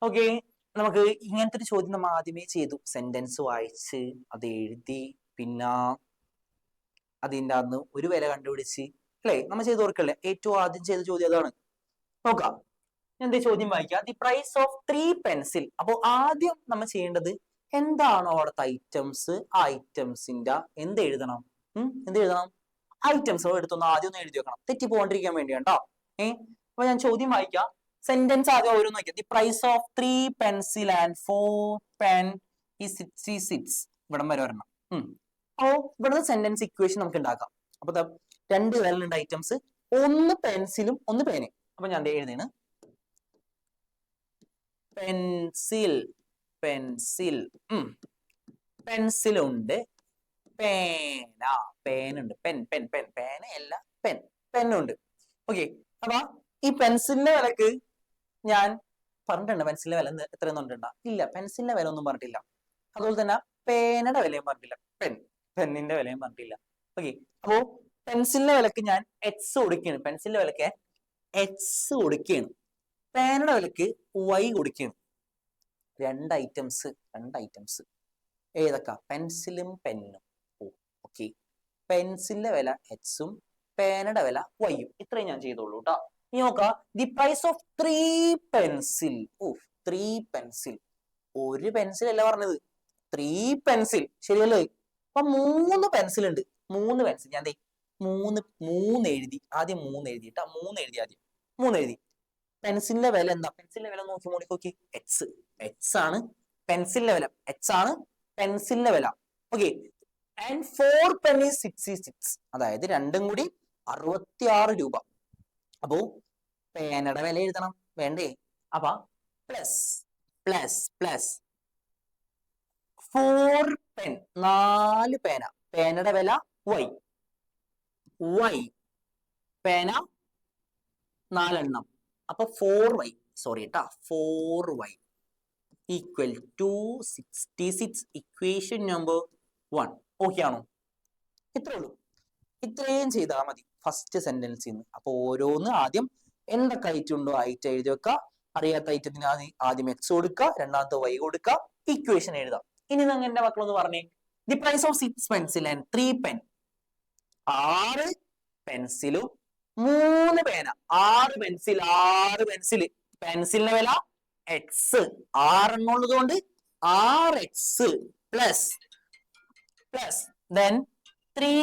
ഓക്കെ, നമുക്ക് ഇങ്ങനത്തെ ഒരു ചോദ്യം നമ്മൾ ആദ്യമേ ചെയ്തു. സെന്റൻസ് വായിച്ച് അത് എഴുതി, പിന്നെ അതിൻ്റെ അന്ന് ഒരു വില കണ്ടുപിടിച്ച്, അല്ലെ? നമ്മൾ ചെയ്ത് ഓർക്കല്ലേ? ഏറ്റവും ആദ്യം ചെയ്ത ചോദ്യം അതാണ്. നോക്കാം. എന്താ ചോദ്യം വായിക്കാം. The price of 3 pencil. അപ്പൊ ആദ്യം നമ്മൾ ചെയ്യേണ്ടത് എന്താണോ അവിടുത്തെ ഐറ്റംസ്, ആ ഐറ്റംസിന്റെ എന്ത് എഴുതണം? ഐറ്റംസ് എടുത്തൊന്ന് ആദ്യം ഒന്ന് എഴുതി വെക്കണം. തെറ്റി പോകാണ്ടിരിക്കാൻ വേണ്ടിയാണ് കേട്ടോ. അപ്പൊ ഞാൻ ചോദ്യം വായിക്കാം. സെന്റൻസ് ആദ്യം ഓരോന്ന് നോക്കിയാൽ. The price of 3 pencil and 4 pen is 66. ഇവിടം വരെ വരണം. അപ്പോ ഇവിടുന്ന് സെന്റൻസ് ഇക്വേഷൻ നമുക്ക് ഉണ്ടാക്കാം. അപ്പൊ 2 വിരലുണ്ട് ഐറ്റംസ്, ഒന്ന് പെൻസിലും ഒന്ന് പേനയും. അപ്പൊ ഞാൻ എഴുതിയാണ് പെൻസിലുണ്ട്, പേനുണ്ട്. പേനയല്ല, പെന്നുണ്ട്. ഓക്കെ, അപ്പൊ ഈ പെൻസിലിന്റെ വിലക്ക് ഞാൻ പറഞ്ഞിട്ടുണ്ട്. പെൻസിലിന്റെ വില എത്രയൊന്നും പറഞ്ഞിട്ടുണ്ടോ? ഇല്ല, പെൻസിലിന്റെ വില ഒന്നും പറഞ്ഞിട്ടില്ല. അതുപോലെ തന്നെ പേനയുടെ വിലയും പറഞ്ഞിട്ടില്ല, പെന്നിന്റെ വിലയും പറഞ്ഞിട്ടില്ല. ഓക്കെ, അപ്പോ പെൻസിലിന്റെ വിലക്ക് ഞാൻ എക്സ് കൊടുക്കുകയാണ്. പെൻസിലിന്റെ വിലക്ക് എക്സ് കൊടുക്കുകയാണ്. പേനയുടെ വിലക്ക് വൈ കൊടുക്കുകയാണ്. രണ്ട് ഐറ്റംസ് ഏതൊക്കെ? പെൻസിലും പെന്നും. ഓക്കെ, പെൻസിലിന്റെ വില എക്സും പേനയുടെ വില വൈയും. ഇത്രയും ഞാൻ ചെയ്തോളൂ കേട്ടോ. ഇനി നോക്കാം. The price of 3 pencil. 3 pencil. ഒരു പെൻസിൽ അല്ല പറഞ്ഞത്, 3 പെൻസിൽ. ശരിയല്ലേ? അപ്പൊ 3 പെൻസിൽ ഉണ്ട്. 3 പെൻസിൽ ഞാൻ മൂന്ന് എഴുതി. ആദ്യം 3 എഴുതി കേട്ടോ. 3 എഴുതി ആദ്യം. 3 എഴുതി. പെൻസിലിന്റെ വില എന്താ? പെൻസിലിന്റെ വില നോക്കി എക്സ്. എക്സ് ആണ് പെൻസിലിന്റെ വില. എക്സ് ആണ് പെൻസിലിന്റെ വില. ഓക്കെ. And 4 pen is 66. അതായത് രണ്ടും കൂടി 66 രൂപ. അപ്പോ പേനയുടെ വില എഴുതണം വേണ്ടേ? അപ്പൊ പ്ലസ് പ്ലസ് പ്ലസ് 4 പെൻ, 4 പേന. പേനയുടെ വില വൈ. വൈ പേന 4 എണ്ണം. അപ്പൊ 4y, സോറി കേട്ടാ, 4y equal to 66. Equation number 1. Okay ആണോ? ഇത്രേ ഉള്ളൂ. ഇത്രയും ചെയ്താൽ മതി ഫസ്റ്റ് സെന്റൻസിൽ നിന്ന്. അപ്പൊ ഓരോന്ന് ആദ്യം എന്തൊക്കെ ഐറ്റം ഉണ്ടോ ഐറ്റം എഴുതി വെക്കുക. അറിയാത്ത ഐറ്റത്തിന് ആദ്യം എക്സ് കൊടുക്കുക, രണ്ടാമത്തെ വൈ കൊടുക്കുക, ഇക്വേഷൻ എഴുതാം. ഇനി നിങ്ങൾ എന്റെ മക്കളൊന്ന് പറഞ്ഞേ, the price of 6 pencil and 3 pen. 6 പെൻസിലും 3 പേന. 6 പെൻസിൽ, 6 പെൻസിൽ. പെൻസിലിന്റെ വില എക്സ്. 6 എണ്ണം ഉള്ളത് കൊണ്ട് 6x plus plus then 3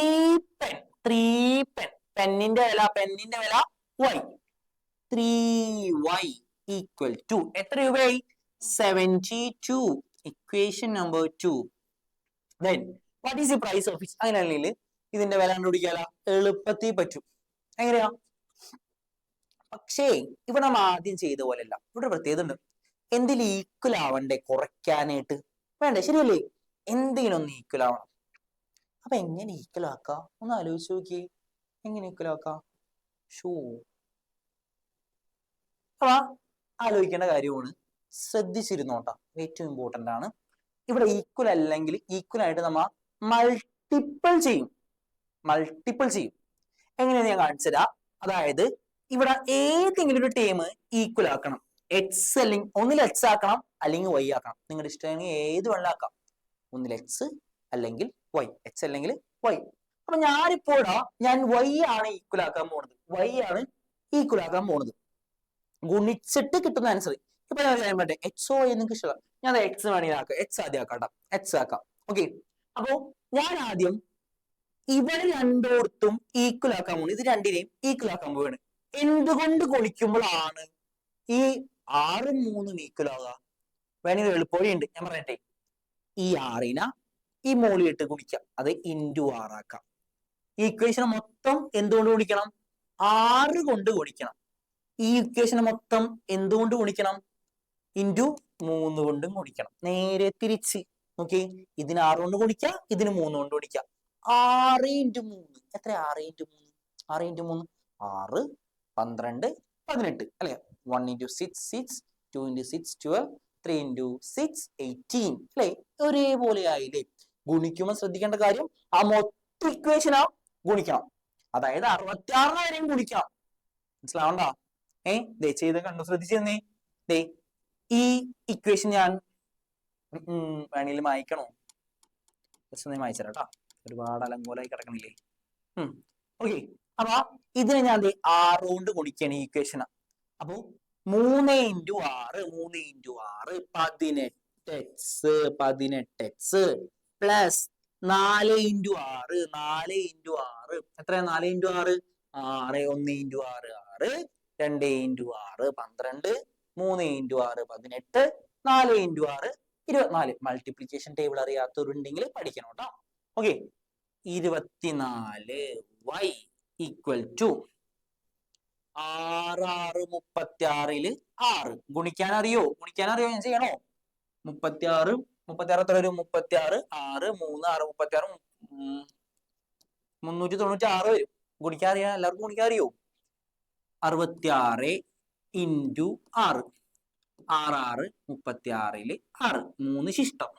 pen. 3 pen. പെന്നിന്റെ വില y. 3y ഈക്വൽ ടു എത്ര രൂപയായി? 72. Equation number 2. Then what is the price of it? അങ്ങനെയാണെങ്കിൽ ഇതിന്റെ വില കണ്ടുപിടിക്കാലോ, എളുപ്പത്തിൽ പറ്റും. എങ്ങനെയാ? പക്ഷേ ഇവിടെ നമ്മൾ ആദ്യം ചെയ്ത പോലെയല്ല. ഇവിടെ പ്രത്യേകത ഉണ്ട്. എന്തിലും ഈക്വൽ ആവണ്ടേ കുറയ്ക്കാനായിട്ട്? വേണ്ടേ? ശരിയല്ലേ? എന്തെങ്കിലും ഒന്ന് ഈക്വൽ ആവണം. അപ്പൊ എങ്ങനെ ഈക്വൽ ആക്കാം? ഒന്ന് ആലോചിച്ച് നോക്കിയേ. എങ്ങനെ ഈക്വൽ ആക്കാം? അപ്പൊ ആലോചിക്കേണ്ട കാര്യമാണ്. ശ്രദ്ധിച്ചിരുന്നോട്ടാ, ഏറ്റവും ഇമ്പോർട്ടന്റ് ആണ്. ഇവിടെ ഈക്വൽ അല്ലെങ്കിൽ ഈക്വൽ ആയിട്ട് നമ്മൾ മൾട്ടിപ്പിൾ ചെയ്യും. മൾട്ടിപ്പിൾ ചെയ്യും. എങ്ങനെയാന്ന് ഞാൻ കാണിച്ചുതരാം. അതായത് ഇവിടെ ഏതെങ്കിലും ഒരു ടേം ഈക്വൽ ആക്കണം. എക്സ് അല്ലെങ്കിൽ ഒന്നിൽ എക്സ് ആക്കണം, അല്ലെങ്കിൽ വൈ ആക്കണം. നിങ്ങളുടെ ഇഷ്ടമാണെങ്കിൽ ഏത് വെള്ളാക്കാം. ഒന്നിൽ എക്സ് അല്ലെങ്കിൽ വൈ. എക്സ് അല്ലെങ്കിൽ വൈ. അപ്പൊ ഞാൻ വൈ ആണ് ഈക്വൽ ആക്കാൻ പോകുന്നത്. വൈ ആണ് ഈക്വൽ ആക്കാൻ പോകുന്നത്. ഗുണിച്ചിട്ട് കിട്ടുന്ന ആൻസർ. ഇപ്പൊ ഞാൻ പറയാൻ എക്സോ വൈ നിങ്ങൾക്ക് ഇഷ്ടമാണ്. ഞാൻ എക്സ് വേണമെങ്കിൽ ആക്കാം. എക്സ് ആദ്യം ആക്കാം. എക്സ് ആക്കാം. ഓക്കെ. അപ്പോ ഞാൻ ആദ്യം ഇവിടെ രണ്ടോടത്തും ഈക്വൽ ആക്കാൻ പോകുന്നു. ഇത് രണ്ടിനെയും ഈക്വൽ ആക്കാൻ പോവാണ്. എന്തുകൊണ്ട് ഗുണിക്കുമ്പോഴാണ് ഈ 6ഉം 3ഉം ഈക്വൽ ആവുക? വേണമെങ്കിൽ എളുപ്പവഴിയുണ്ട്, ഞാൻ പറയട്ടെ. ഈ 6നെ ഈ മോളിലിട്ട് ഗുണിക്കാം. അത് ഇൻറ്റു 6 ആക്കാം. ഈ ഇക്വേഷൻ മൊത്തം എന്തുകൊണ്ട് ഗുണിക്കണം? 6 കൊണ്ട് ഗുണിക്കണം. ഈ ഇക്വേഷന് മൊത്തം എന്തുകൊണ്ട് ഗുണിക്കണം? ഇൻറ്റു 3 കൊണ്ടും ഗുണിക്കണം. നേരെ തിരിച്ച് നോക്കി. ഇതിന് 6 കൊണ്ട് ഗുണിക്കാം, ഇതിന് 3 കൊണ്ട് ഗുണിക്കാം. 6 × 3 എത്ര? 6 × 3 6 × 3 6 12 18 അല്ലെ? 1 × 6 6, 2 × 6 12, 3 × 6 18 അല്ലെ? ഒരേപോലെ ആയില്ലേ? ഗുണിക്കുമ്പോൾ ശ്രദ്ധിക്കേണ്ട കാര്യം ആ മൊത്തം ഇക്വേഷനാ ഗുണിക്കണം. അതായത് 66 വരെയും ഗുണിക്കണം. മനസ്സിലാവണ്ട? ദേ ചെയ്ത് കണ്ടു, ശ്രദ്ധിച്ചു തന്നേ. ദേ ഈ ഇക്വേഷൻ ഞാൻ വേണമെങ്കിലും വായിക്കണോ? ജസ്റ്റ് വായിച്ചരാ കേട്ടോ. ഒരുപാട് അലങ്കോലായി കിടക്കണില്ലേ? ഓക്കെ. അപ്പൊ ഇതിനെ ഞാൻ 6 കൊണ്ട് ഗുണിക്കാണ് ഈ ഇക്വേഷന്. അപ്പൊ 3 × 6 3 × 6 18x പ്ലസ് 4 × 6 4 × 6 എത്ര? 4 × 6 6. 1 × 6 6, 2 × 6 12, 3 × 6 18, 4 × 6 24. മൾട്ടിപ്ലിക്കേഷൻ ടേബിൾ അറിയാത്തവരുണ്ടെങ്കിൽ പഠിക്കണം കേട്ടോ. ഓക്കെ. 24y equal to 6 6 36 6. ഗുണിക്കാൻ അറിയോ? ഞാൻ ചെയ്യണോ? 36 എത്ര വരും? 36 6 3 6 36 396 വരും. ഗുണിക്കാൻ അറിയാം? എല്ലാവർക്കും ഗുണിക്കാൻ അറിയോ? 66 × 6 6 36 6 3 ശിഷ്ടം.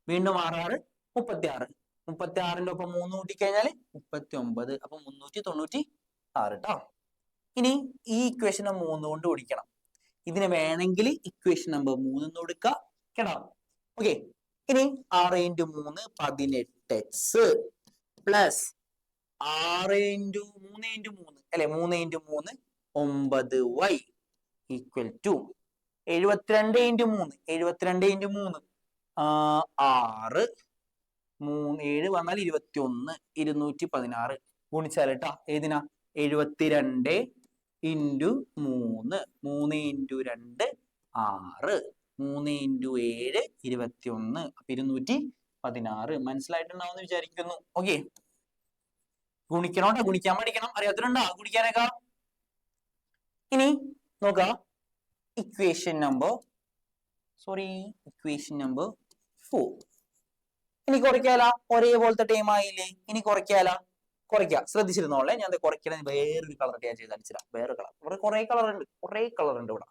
വീണ്ടും 6 36 36ന്റെ ഒപ്പം 3 കൂട്ടിക്കഴിഞ്ഞാൽ 39. അപ്പൊ 396 കേട്ടോ. ഇനി ഈ ഇക്വേഷനെ 3 കൊണ്ട് ഗുണിക്കണം. ഇതിനെ വേണമെങ്കിൽ ഇക്വേഷൻ നമ്പർ 3 എന്ന് കൊടുക്കുക കേട്ടോ. ഓക്കെ. ഇനി 6 × 3 18x പ്ലസ് 6 × 3 × 3 അല്ലെ? 3 × 3 9y ഈക്വൽ ടു 72 × 3 6 7 വന്നാൽ 21 216 ഗുണിച്ചാൽ കേട്ടാ ഏതിനാ 72 ഇൻറ്റു 3 3 ഇൻറ്റു 2 6 3 ഇൻറ്റു 7 21 അപ്പൊ 216 മനസ്സിലായിട്ടുണ്ടാവുമെന്ന് വിചാരിക്കുന്നു. ഓക്കെ, ഗുണിക്കണോട്ടോ, ഗുണിക്കാൻ പഠിക്കണം. അറിയാത്തവരുണ്ടോ ഗുണിക്കാനൊക്കെ? ഇനി നോക്കാം ഇക്വേഷൻ നമ്പർ 4. ഇനി കുറയ്ക്കാല, ഒരേപോലത്തെ ടൈം ആയില്ലേ? ഇനി കുറയ്ക്കാല, കുറയ്ക്കാം. ശ്രദ്ധിച്ചിരുന്നോളെ, ഞാൻ കുറയ്ക്കണ വേറൊരു കളർ ഞാൻ ചെയ്ത് കാണിച്ചുതരാം. വേറെ കളർ, ഇവിടെ കുറെ കളർ ഉണ്ട് ഇവിടെ.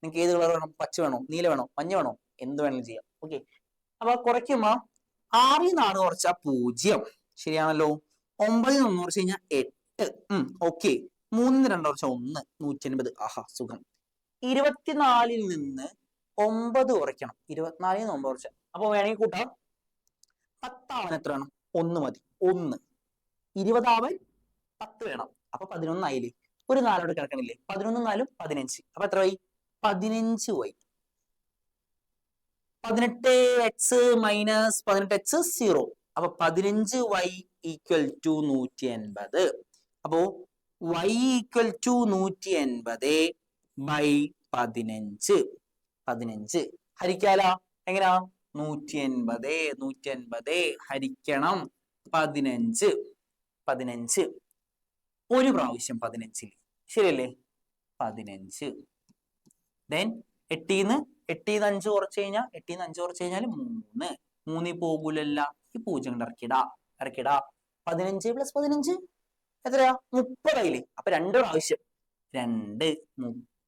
നിങ്ങൾക്ക് ഏത് കളർ വേണം? പച്ച വേണോ, നീല വേണോ, മഞ്ഞ വേണോ, എന്ത് വേണമെങ്കിലും ചെയ്യാം. ഓക്കെ, അപ്പൊ കുറയ്ക്കുമ്പോ 6 4 കുറച്ചാ 0, ശരിയാണല്ലോ. 9 1 കുറച്ച് കഴിഞ്ഞാൽ 8. ഓക്കെ, 3 2 കുറച്ചാൽ 1 180. ആഹാ സുഖം. 24 നിന്ന് 9 കുറയ്ക്കണം. 24 9 കുറച്ച, അപ്പൊ വേണമെങ്കിൽ കൂട്ടാം. 10 ആവാൻ എത്ര വേണം? 1 മതി. 1 20 ആവാൻ 10 വേണം. അപ്പൊ 11 ആയില്ലേ? ഒരു 4 അവിടെ കിടക്കണില്ലേ? 11 4 15. അപ്പൊ എത്രയായി? 15y. 18x minus 18x 0. അപ്പൊ 15y ഈക്വൽ ടു 180. അപ്പോ y ഈക്വൽ ടു 180 ബൈ 15 ഹരിക്കാല എങ്ങനാ? 180 ഹരിക്കണം 15 ഒരു പ്രാവശ്യം 15, ശരിയല്ലേ? 15 ദെൻ 8 5 കുറച്ച് കഴിഞ്ഞാൽ 5 കുറച്ച് കഴിഞ്ഞാൽ 3 പോകൂലല്ല, ഈ 0 ഇറക്കിടാ 15 പ്ലസ് 15 എത്രയാ? 30 ആയില്ലേ? അപ്പൊ 2 പ്രാവശ്യം 2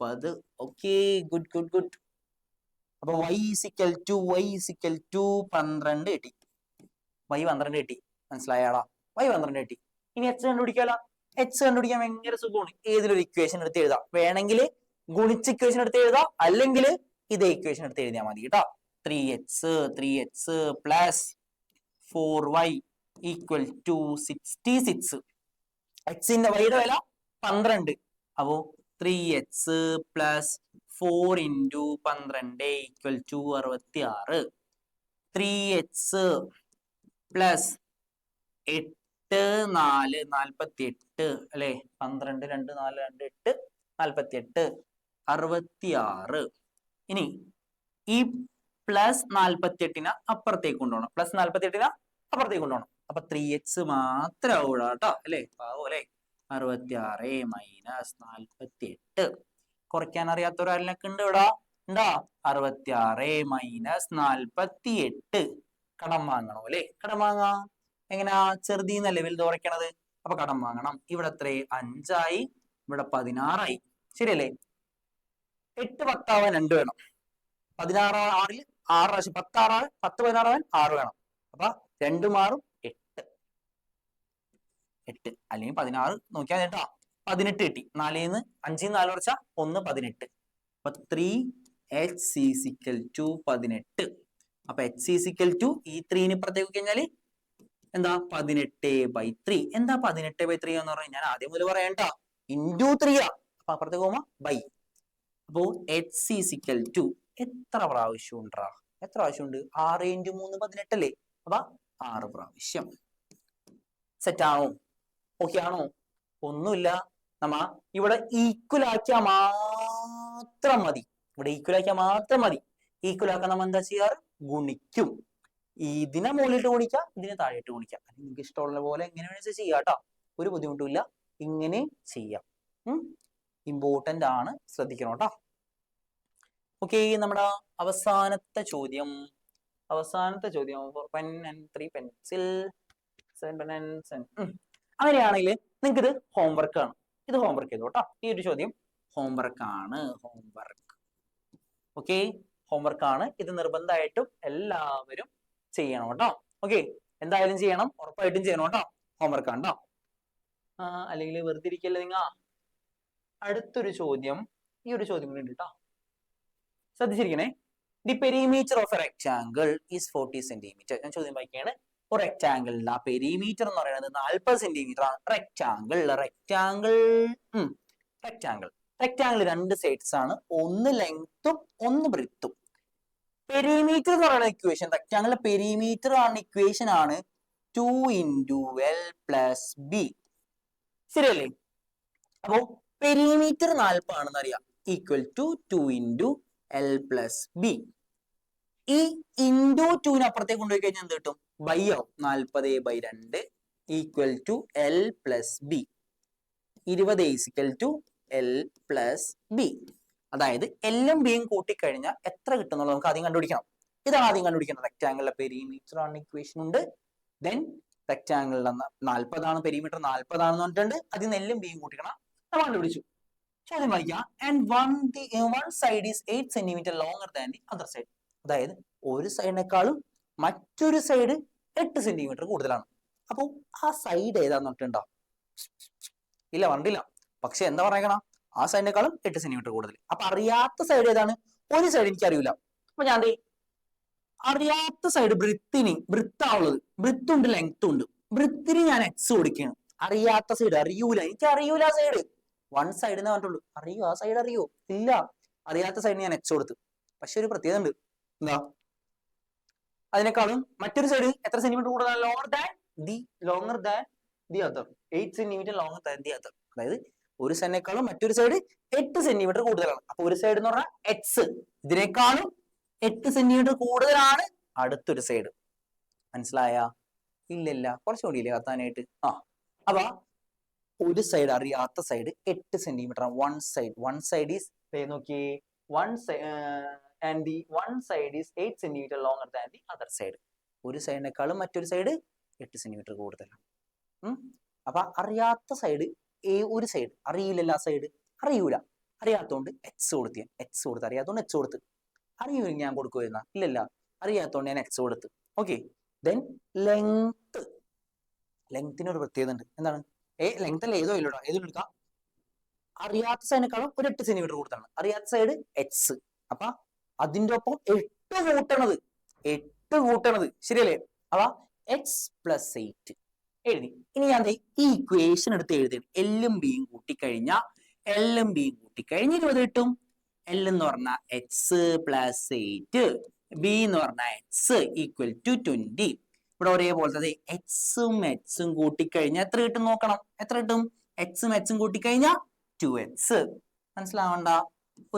30. Okay, good. അപ്പൊ y ഈസിക്കൽ ടു 12 കിട്ടി. y 12 കിട്ടി, മനസ്സിലായാടാ? y 12 കിട്ടി. ഇനി h കണ്ടുപിടിക്കാലോ. h കണ്ടുപിടിക്കാൻ ഭയങ്കര സുഖമാണ്. ഏതിലൊരു ഇക്വേഷൻ എടുത്ത് എഴുതാം. വേണമെങ്കിൽ ഗുണിച്ച് ഇക്വേഷൻ എടുത്ത് എഴുതാം, അല്ലെങ്കിൽ ഇതേ ഇക്വേഷൻ എടുത്ത് എഴുതിയാൽ മതി കേട്ടോ. 3x plus 4y equal to 66. എക്സിന്റെ വൈയുടെ വില 12. അപ്പോ 3x plus 4 into 12 equal to 66. 3x plus 8 4 48 അല്ലെ? 12 2 4 2 8 48 66. ഇനി ഈ പ്ലസ് 48നെ അപ്പുറത്തേക്ക് കൊണ്ടുപോകണം. അപ്പൊ 3x മാത്രം ആവൂടാ കേട്ടോ, അല്ലെ? പാവോ അല്ലെ? 66 മൈനസ് 48. കുറയ്ക്കാൻ അറിയാത്ത ഒരാളിനൊക്കെ ഉണ്ട് ഇവിടെ? ഉണ്ടോ? 66 മൈനസ് 48. കടം വാങ്ങണോ അല്ലെ? കടം വാങ്ങാം. എങ്ങനെയാ? ചെറുതീന്നല്ലേ വലുത് കുറയ്ക്കണത്. അപ്പൊ കടം വാങ്ങണം. ഇവിടെ എത്ര? 5 ആയി, ഇവിടെ 16 ആയി, ശരിയല്ലേ? 8 10 ആവാൻ 2 വേണം. 16 6 6 10 6 10 16 ആവാൻ 6 വേണം. അപ്പൊ 2 മാറും 8 അല്ലെങ്കിൽ 16 നോക്കിയാൽ കേട്ടോ. 18 കിട്ടി. 4 5 4 കുറച്ച 1 18. അപ്പൊ 3x ഈസിക്കൽ ടു 18. അപ്പൊ x ഈസിക്കൽ ടു ഈ 3 ഇപ്പുറത്തേക്ക് കഴിഞ്ഞാല് എന്താ? 18/3. എന്താ 18/3 എന്ന് പറഞ്ഞാൽ ഞാൻ ആദ്യം മുതൽ പറയട്ടോ, ഇൻറ്റു 3 ആ. അപ്പൊ അപ്പുറത്തേക്ക് പോകുമ്പോ ബൈ. അപ്പോ x ഈസിക്കൽ ടു എത്ര പ്രാവശ്യം ഉണ്ടാ? എത്ര പ്രാവശ്യം ഉണ്ട്? 6 ഇൻറ്റു 3 18 അല്ലേ? അപ്പൊ 6 പ്രാവശ്യം. സെറ്റാണോ? ഓക്കെ ആണോ? ഒന്നുമില്ല, നമ്മ ഇവിടെ ഈക്വൽ ആക്കിയാൽ മാത്രം മതി. ഈക്വൽ ആക്കാൻ നമ്മ എന്താ ചെയ്യാറ്? ഗുണിക്കും. ഇതിനെ മുകളിലിട്ട് ഗുണിക്കാം, ഇതിനെ താഴെയിട്ട് ഗുണിക്കാം. നിങ്ങൾക്ക് ഇഷ്ടമുള്ള പോലെ എങ്ങനെ വേണമെങ്കിൽ ചെയ്യാം കേട്ടോ, ഒരു ബുദ്ധിമുട്ടുമില്ല. ഇങ്ങനെ ചെയ്യാം. ഇമ്പോർട്ടന്റ് ആണ്, ശ്രദ്ധിക്കണം കേട്ടോ. ഓക്കെ, നമ്മുടെ അവസാനത്തെ ചോദ്യം. Pen and 3 pencil 7 pen and 7. അങ്ങനെയാണെങ്കിൽ നിങ്ങൾക്ക് ഇത് ഹോംവർക്ക് ആണ്. ഇത് ഹോംവർക്ക് ചെയ്തു കേട്ടോ. ഈ ഒരു ചോദ്യം ഹോംവർക്ക് ആണ്. ഓക്കെ, ഹോംവർക്ക് ആണ്. ഇത് നിർബന്ധമായിട്ടും എല്ലാവരും ചെയ്യണം കേട്ടോ. ഓക്കെ, എന്തായാലും ചെയ്യണം, ഉറപ്പായിട്ടും ചെയ്യണം കേട്ടോ. ഹോംവർക്ക് ആണ് കേട്ടോ. അല്ലെങ്കിൽ വെറുതെ ഇരിക്കല്ലേ നിങ്ങൾ. അടുത്തൊരു ചോദ്യം, ഈ ഒരു ചോദ്യം കൂടി ഉണ്ട് കേട്ടോ, ശ്രദ്ധിച്ചിരിക്കണേ. The perimeter of a rectangle is 40 centimetre. ഞാൻ ചോദ്യം വായിക്കുകയാണ്. ഒരു റെക്ടാംഗിളിന്റെ ആ പെരിമീറ്റർ എന്ന് പറയുന്നത് 40 സെന്റിമീറ്റർ ആണ്. റെക്ടാംഗിൾ 2 സൈഡ്സ് ആണ്, ഒന്ന് ലെങ്ത്തും ഒന്ന് ബ്രെഡ്ത്തും. പെരിമീറ്റർ എന്ന് പറയുന്ന ഇക്വേഷൻ, റെക്ടാങ്കിളിന്റെ പെരിമീറ്റർ ആണ് ഇക്വേഷൻ ആണ് 2 into L plus B. ശരിയല്ലേ? അപ്പോ പെരിമീറ്റർ 40 ആണെന്ന് അറിയാം, equal to 2 into L plus B. ഈ ഇൻറ്റു 2 അപ്പുറത്തേക്ക് കൊണ്ടുപോയി കഴിഞ്ഞാൽ എന്ത് കിട്ടും? ബൈ ആവും. 40/2 equal to L plus B. 20 equal to L plus B. അതായത് എല്ലും ബിയും കൂട്ടിക്കഴിഞ്ഞാൽ എത്ര കിട്ടുന്നുള്ളത് നമുക്ക് ആദ്യം കണ്ടുപിടിക്കണം. ഇതാണ് ആദ്യം കണ്ടുപിടിക്കുന്നത്. റെക്ടാങ്കിളിലെ പെരിമീറ്റർ ആണ് ഇക്വേഷൻ ഉണ്ട്. ദെൻ റെക്ടാങ്കിളിലെ 40 ആണ് പെരിമീറ്റർ, 40 ആണെന്ന് പറഞ്ഞിട്ടുണ്ട്. അതിൽ നിന്ന് എല്ലും ബിയും കൂട്ടിക്കണം, നമ്മൾ കണ്ടുപിടിച്ചു. ചോദ്യം വായിക്കാം. And one side is 8 cm longer than the other side. അതായത് ഒരു സൈഡിനേക്കാളും മറ്റൊരു സൈഡ് 8 സെന്റിമീറ്റർ കൂടുതലാണ്. അപ്പൊ ആ സൈഡ് ഏതാന്ന് പറഞ്ഞിട്ടുണ്ടോ? ഇല്ല, പറഞ്ഞില്ല. പക്ഷെ എന്താ പറയണം? ആ സൈഡിനേക്കാളും 8 സെന്റിമീറ്റർ കൂടുതൽ. അപ്പൊ അറിയാത്ത സൈഡ് ഏതാണ്? ഒരു സൈഡ് എനിക്ക് അറിയില്ല. അപ്പൊ ഞാൻ അറിയാത്ത സൈഡ് ബ്രിത്താവുള്ളത്, ബ്രിത്തുണ്ട് ലെങ്ത്തും ഉണ്ട്. ബ്രിത്തിന് ഞാൻ എക്സ് കൊടുക്കുകയാണ്. അറിയാത്ത സൈഡ് അറിയൂല, എനിക്ക് അറിയൂല ആ സൈഡ്. വൺ സൈഡ് എന്ന് പറഞ്ഞിട്ടുള്ളൂ. അറിയോ ആ സൈഡ്? അറിയോ? ഇല്ല. അറിയാത്ത സൈഡിന് ഞാൻ എക്സ് കൊടുത്തു. പക്ഷെ ഒരു പ്രത്യേകത ഉണ്ട്. എന്താ? അതിനേക്കാളും മറ്റൊരു സൈഡ് എത്ര സെന്റിമീറ്റർ കൂടുതലാണ്? Longer than the other. 8 centimetre longer than the other. അതായത് ഒരു സൈഡിനേക്കാളും മറ്റൊരു സൈഡ് 8 സെന്റിമീറ്റർ കൂടുതലാണ്. അപ്പൊ ഒരു സൈഡ് എന്ന് പറഞ്ഞാൽ എക്സ്, ഇതിനേക്കാളും 8 സെന്റിമീറ്റർ കൂടുതലാണ് അടുത്തൊരു സൈഡ്. മനസ്സിലായ? ഇല്ലല്ല, കുറച്ചുകൂടി ഇല്ലേ കത്താനായിട്ട്? അപ്പൊ ഒരു സൈഡ് അറിയാത്ത സൈഡ് 8 സെന്റിമീറ്റർ ആണ്. വൺ സൈഡ് ഈസ് നോക്കിയേ, and the one side is 8 centimeter longer than the other side. ഒരു സൈഡിനേക്കാളും മറ്റൊരു സൈഡ് 8 സെന്റിമീറ്റർ കൂടുതലാണ്. അപ്പൊ അറിയാത്ത സൈഡ് ഒരു സൈഡ് അറിയില്ലല്ലോ. ആ സൈഡ് അറിയൂല, അറിയാത്തോണ്ട് എക്സ് കൊടുത്ത്, അറിയാത്തോണ്ട് എക്സ് കൊടുത്ത്. അറിയൂല ഞാൻ കൊടുക്കുമായിരുന്ന? ഇല്ലല്ല, അറിയാത്തോണ്ട് ഞാൻ എക്സ് കൊടുത്ത്. ഓക്കെ. ദെൻ ലെങ്തിനൊരു പ്രത്യേകത ഉണ്ട്. എന്താണ്? ലെങ്ത് അല്ല, ഏതോ ഇല്ലടാ, ഏതും എടുക്കാം. അറിയാത്ത സൈഡിനേക്കാളും ഒരു 8 സെന്റിമീറ്റർ കൂടുതലാണ്. അറിയാത്ത സൈഡ് എക്സ്. അപ്പൊ അതിന്റെ ഒപ്പം 8 കൂട്ടണത് ശരിയല്ലേ? അപ്പൊ എക്സ് പ്ലസ് 8 എഴുതി. ഇനി ഞാൻ ഈ ഇക്വേഷൻ എടുത്ത് എഴുതി. എല്ലും ബിയും കൂട്ടിക്കഴിഞ്ഞാൽ 20 കിട്ടും. എൽ എന്ന് പറഞ്ഞാൽ എക്സ് പ്ലസ് 8, ബി എന്ന് പറഞ്ഞാൽ എക്സ് ഈക്വൽ ടു 20. ഇവിടെ ഒരേപോലത്തെ എക്സും കൂട്ടിക്കഴിഞ്ഞാൽ എത്ര കിട്ടും നോക്കണം. എത്ര കിട്ടും? എക്സും കൂട്ടിക്കഴിഞ്ഞാൽ 2x. മനസ്സിലാവണ്ട?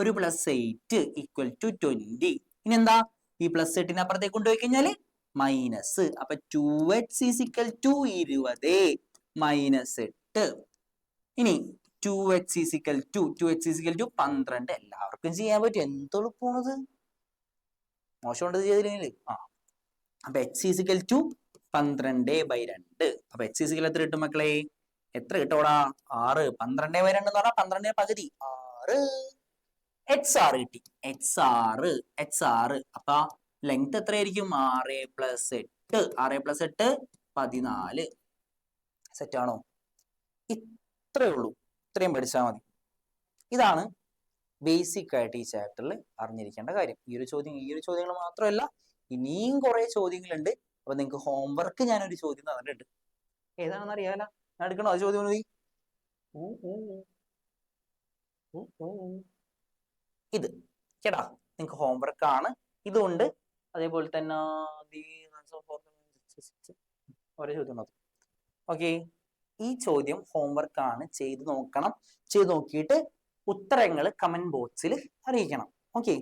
ഒരു പ്ലസ് 8 ഈക്വൽ ടു 20. ഇനി എന്താ? ഈ പ്ലസ് 8 അപ്പുറത്തേക്ക് കൊണ്ടുപോയി കഴിഞ്ഞാല് മൈനസ്. അപ്പൊ 2x is equal to 20 minus 8. ഇനി 2x ഈസ് ഈക്വൽ ടു 12. എല്ലാവർക്കും ചെയ്യാൻ പറ്റും. എന്തെളുപ്പമാണത്, മോശം ചെയ്തില്ലെങ്കിൽ. അപ്പൊ x ഈസ് ഈക്വൽ ടു 12/2. അപ്പൊ x ഈസ് ഈക്വൽ എത്ര കിട്ടും മക്കളെ? എത്ര കിട്ടോടാ? 6. 12/2 എന്ന് പറഞ്ഞാൽ 12 പകുതി 6. XR കിട്ടി. XR. അപ്പൊ ലെങ്ത് എത്രയായിരിക്കും? 6 + 8. 6 + 8 14. സെറ്റ് ആണോ? ഇത്രയേ ഉള്ളൂ. ഇത്രയും പഠിച്ചാൽ മതി. ഇതാണ് ബേസിക് ആയിട്ട് ഈ ചാപ്റ്ററിൽ അറിഞ്ഞിരിക്കേണ്ട കാര്യം. ഈ ഒരു ചോദ്യങ്ങൾ മാത്രമല്ല, ഇനിയും കുറെ ചോദ്യങ്ങളുണ്ട്. അപ്പൊ നിങ്ങൾക്ക് ഹോംവർക്ക് ഞാനൊരു ചോദ്യം തന്നിട്ടുണ്ട്. ഏതാണെന്ന് അറിയാല? ഞാൻ എടുക്കണോ അത് ചോദ്യം? മതി. ഇത് കേട്ടാ, നിങ്ങൾക്ക് ഹോംവർക്ക് ആണ്. ഇതുണ്ട്. അതേപോലെ തന്നെ ഓരോ ചോദ്യം മതി. ഓക്കെ. ഈ ചോദ്യം ഹോംവർക്ക് ആണ്, ചെയ്ത് നോക്കണം. ചെയ്ത് നോക്കിയിട്ട് ഉത്തരങ്ങൾ കമന്റ് ബോക്സിൽ അറിയിക്കണം. ഓക്കെ.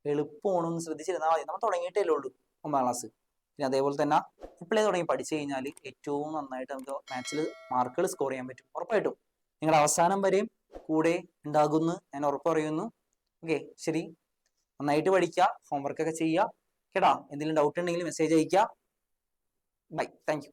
എളുപ്പമാണെന്ന് ശ്രദ്ധിച്ചിരുന്നാൽ മതി. നമ്മൾ തുടങ്ങിയിട്ടേ ഉള്ളൂ 9ാം ക്ലാസ്. പിന്നെ അതേപോലെ തന്നെ ഇപ്പോഴേ തുടങ്ങി പഠിച്ചു കഴിഞ്ഞാൽ ഏറ്റവും നന്നായിട്ട് നമുക്ക് മാത്സിൽ മാർക്കുകൾ സ്കോർ ചെയ്യാൻ പറ്റും. ഉറപ്പായിട്ടും നിങ്ങളുടെ അവസാനം വരെയും കൂടെ ഉണ്ടാകുമെന്ന് ഞാൻ ഉറപ്പ് പറയുന്നു. ഓക്കെ, ശരി. നന്നായിട്ട് പഠിക്കുക, ഹോംവർക്ക് ഒക്കെ ചെയ്യുക കേട്ടാ. എന്തെങ്കിലും ഡൗട്ട് ഉണ്ടെങ്കിൽ മെസ്സേജ് അയക്കുക. Bye, thank U.